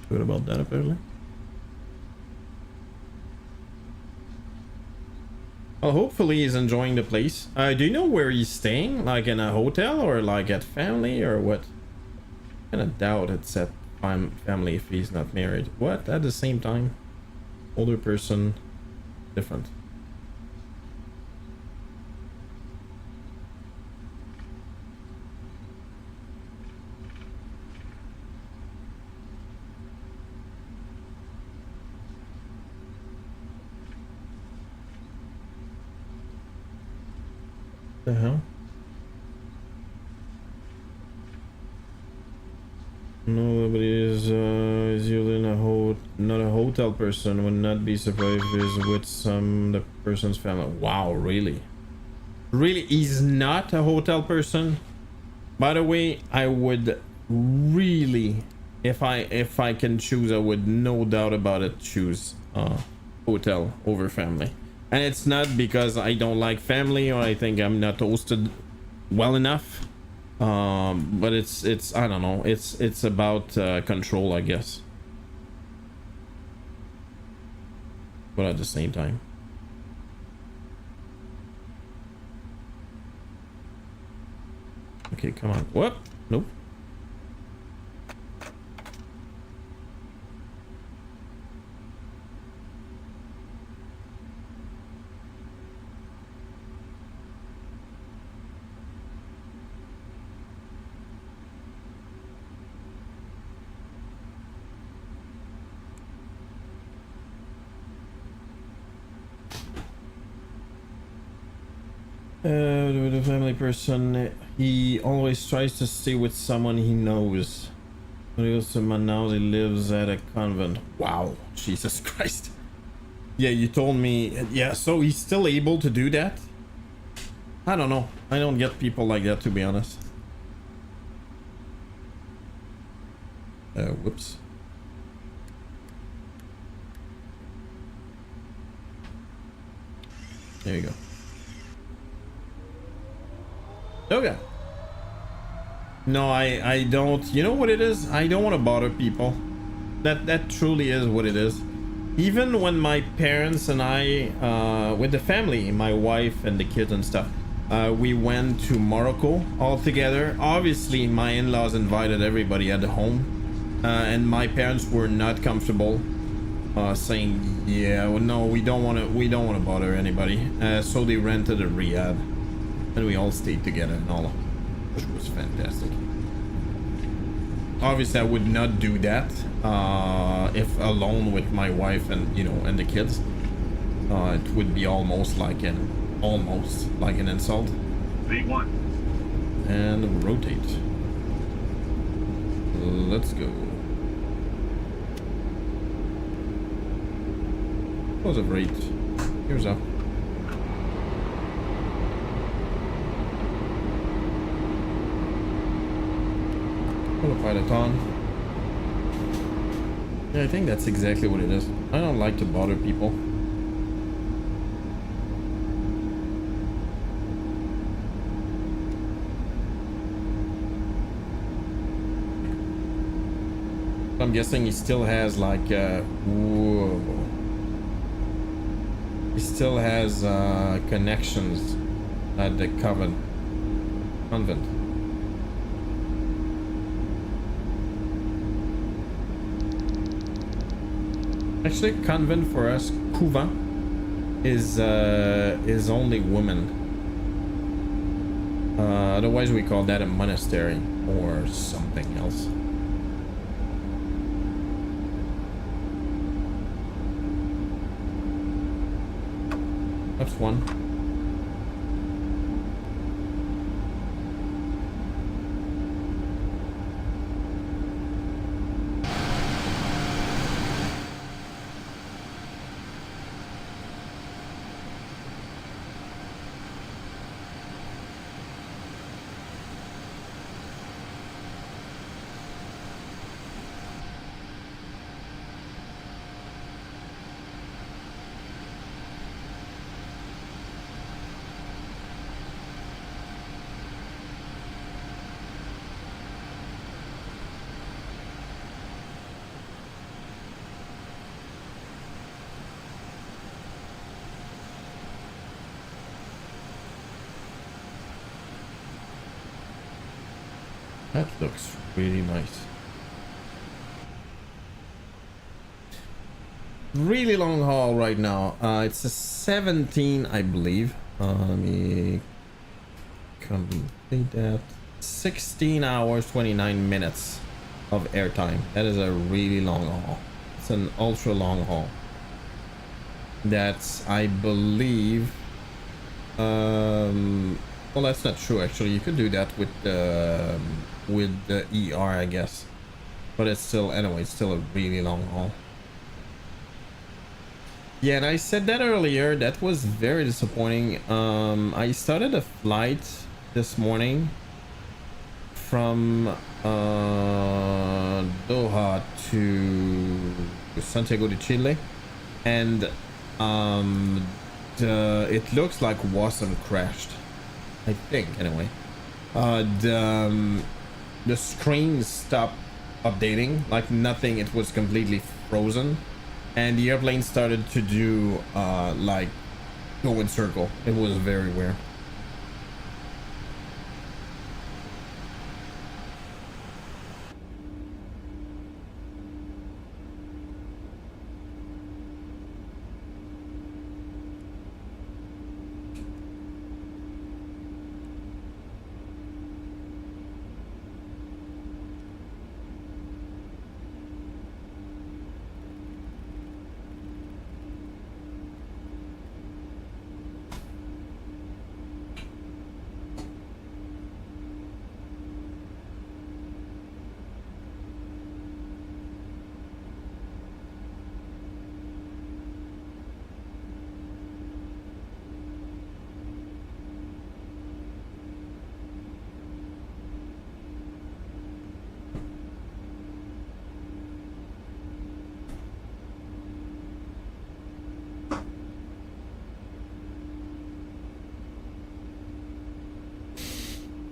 Good about that apparently. Well, hopefully he's enjoying the place. Do you know where he's staying? Like in a hotel or like at family or what? I kind of doubt it's at family if he's not married. What? At the same time? Older person, different. The hell? Nobody is usually not a hotel person. Would not be surprised if he's with the person's family. Wow, really? Really, he's not a hotel person. By the way, I would really, if I can choose, I would no doubt about it choose hotel over family. And it's not because I don't like family or I think I'm not hosted well enough. But it's I don't know. It's about control, I guess. But at the same time. Okay, come on. What? Nope. The family person, he always tries to stay with someone he knows. But he also now he lives at a convent. Wow, Jesus Christ. Yeah, you told me. Yeah, so he's still able to do that? I don't know. I don't get people like that, to be honest. Whoops. There you go. Okay. No, I don't. You know what it is? I don't want to bother people. That truly is what it is. Even when my parents and I, with the family, my wife and the kids and stuff, we went to Morocco all together. Obviously, my in-laws invited everybody at the home, and my parents were not comfortable, saying, "Yeah, well, no, we don't want to bother anybody." So they rented a riad, and we all stayed together and all, which was fantastic. Obviously, I would not do that if alone with my wife and and the kids. It would be almost like an insult. V1. And rotate. Let's go. Close of rate. Here's up. Qualified it on. Yeah, I think that's exactly what it is. I don't like to bother people. I'm guessing he still has like whoa. He still has connections at the convent. Actually, convent for us, couvent, is only women. Otherwise, we call that a monastery or something else. That's one. That looks really nice. Really long haul right now. It's a 17, I believe. Let me complete that. 16 hours, 29 minutes of airtime. That is a really long haul. It's an ultra long haul. That's, I believe, well, that's not true actually. You could do that with the ER, I guess. but it's still, anyway, it's still a really long haul. Yeah, and I said that earlier. That was very disappointing. I started a flight this morning from Doha to Santiago de Chile, and it looks like Wasm crashed. I think, anyway. The screen stopped updating, like nothing. It was completely frozen, and the airplane started to do like go in circle. It was very weird.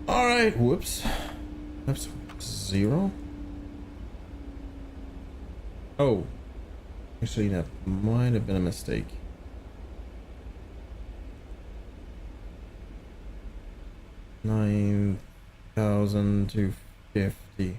All right, whoops. That's 0. Oh, actually, that might have been a mistake. $9,250.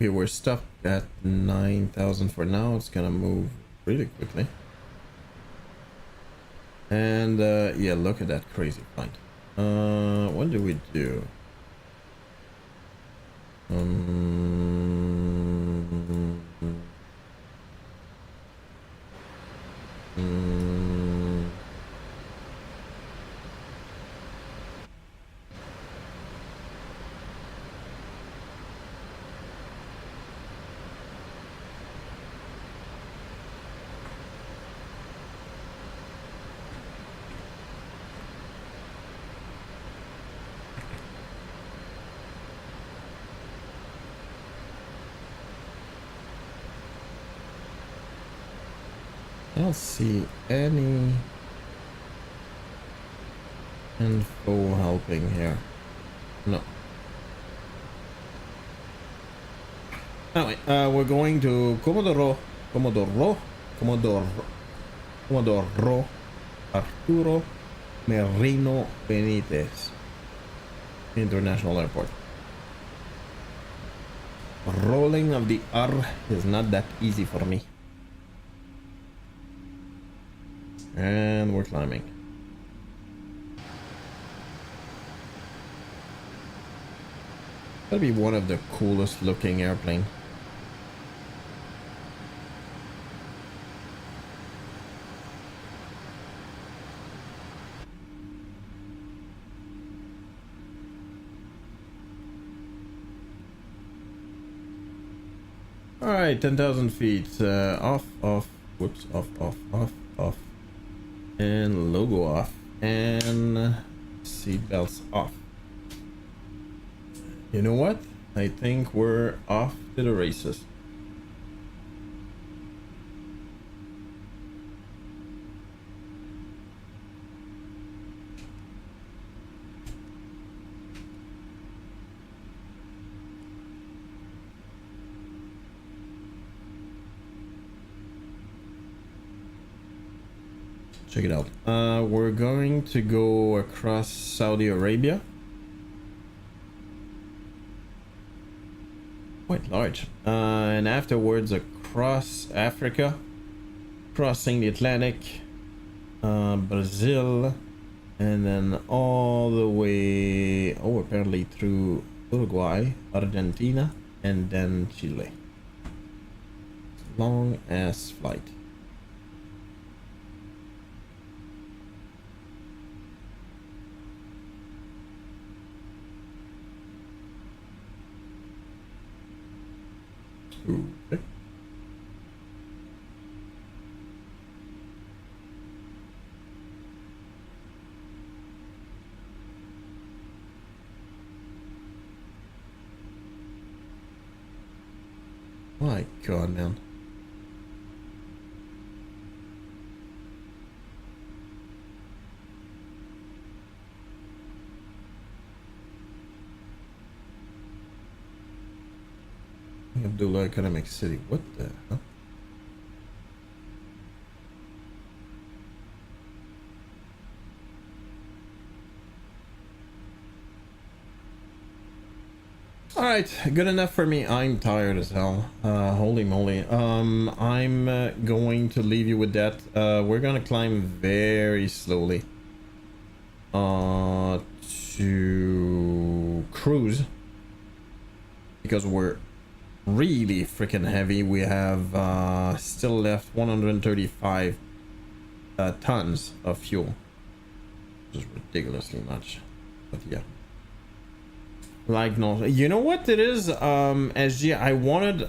Okay, we're stuck at 9,000 for now. It's gonna move really quickly. And yeah, look at that crazy flight. What do we do? I don't see any info helping here. No. Anyway, we're going to Comodoro Arturo Merino Benitez International Airport. Rolling of the R is not that easy for me. And we're climbing. That'll be one of the coolest looking airplane. All right, 10,000 feet. Off. Whoops. Off. And logo off. And seat belts off. You know what? I think we're off to the races. check it out. We're going to go across Saudi Arabia. Quite large. And afterwards across Africa, crossing the Atlantic, Brazil, and then all the way, oh, apparently through Uruguay, Argentina, and then Chile. Long ass flight. Ooh, okay. My god, man. Abdullah Economic City. What the hell? Alright, good enough for me. I'm tired as hell. Holy moly. I'm going to leave you with that. We're gonna climb very slowly to cruise, because we're really freaking heavy. We have still left 135 tons of fuel, which is ridiculously much. But yeah, like, no, you know what it is, SG,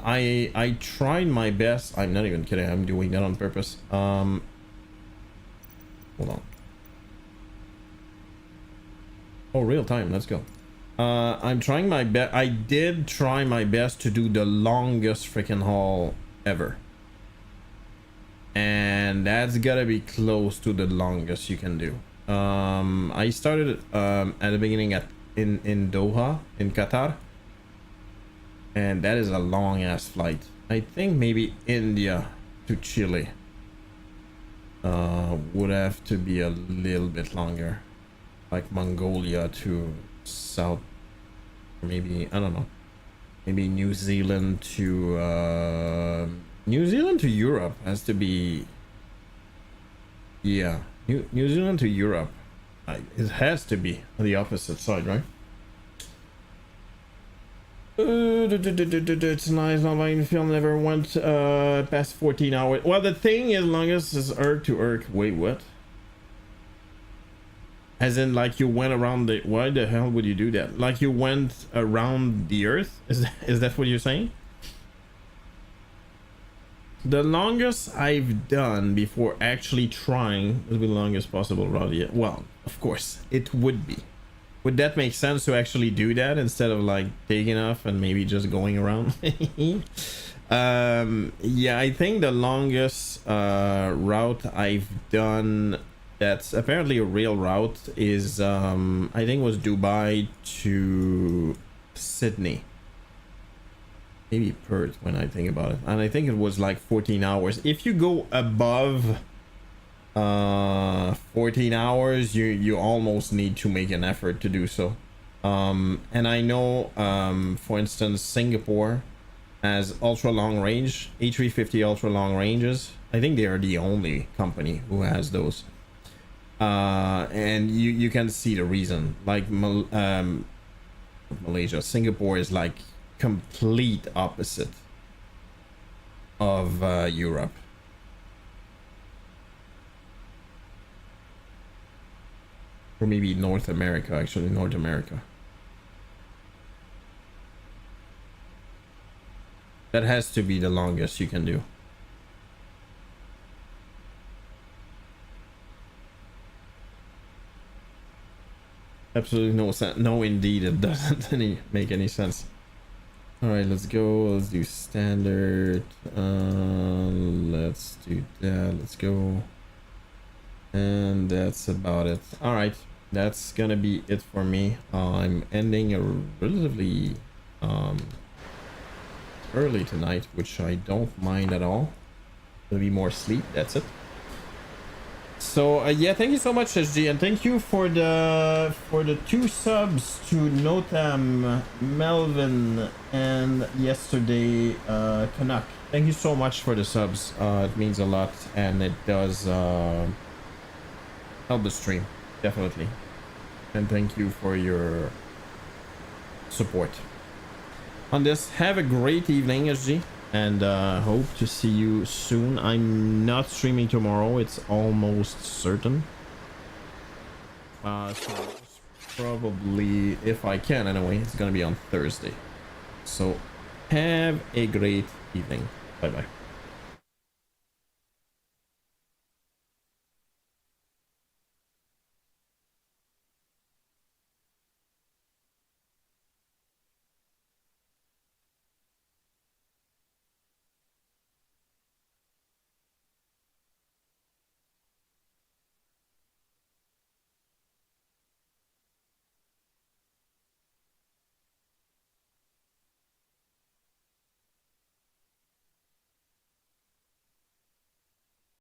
I tried my best. I'm not even kidding, I'm doing that on purpose. Hold on. Oh, real time, let's go. I'm trying my best. I did try my best to do the longest freaking haul ever, and that's gotta be close to the longest you can do. I started at the beginning in Doha in Qatar, and that is a long ass flight. I think maybe India to Chile would have to be a little bit longer, like Mongolia to South, maybe, I don't know, maybe New Zealand to Europe has to be, yeah, New Zealand to Europe. It has to be on the opposite side, right? It's nice. Online film never went past 14 hours. Well, the thing is, longest is Earth to Earth. Wait, what? As in, like, you went around the... Why the hell would you do that? Like, you went around the Earth? Is that what you're saying? The longest I've done before actually trying is the longest possible route yet. Well, of course, it would be. Would that make sense to actually do that instead of, like, taking off and maybe just going around? Yeah, I think the longest route I've done that's apparently a real route is I think it was Dubai to Sydney, maybe Perth when I think about it, and I think it was like 14 hours. If you go above 14 hours, you almost need to make an effort to do so. And I know for instance Singapore has ultra long range A350 ultra long ranges. I think they are the only company who has those. And you can see the reason, like Malaysia, Singapore is like complete opposite of Europe. Or maybe North America, actually North America. That has to be the longest you can do. Absolutely no sense. No, indeed, it doesn't make any sense. All right, let's go. Let's do standard. Let's do that. Let's go. And that's about it. All right, that's gonna be it for me. I'm ending a relatively early tonight, which I don't mind at all. Gonna be more sleep. That's it. So yeah, thank you so much, SG, and thank you for the 2 subs to Notam, Melvin, and yesterday Canuck. Thank you so much for the subs. It means a lot, and it does help the stream, definitely. And thank you for your support on this. Have a great evening, SG, and hope to see you soon. I'm not streaming tomorrow, it's almost certain. So probably, if I can anyway, it's gonna be on Thursday. So have a great evening. Bye bye.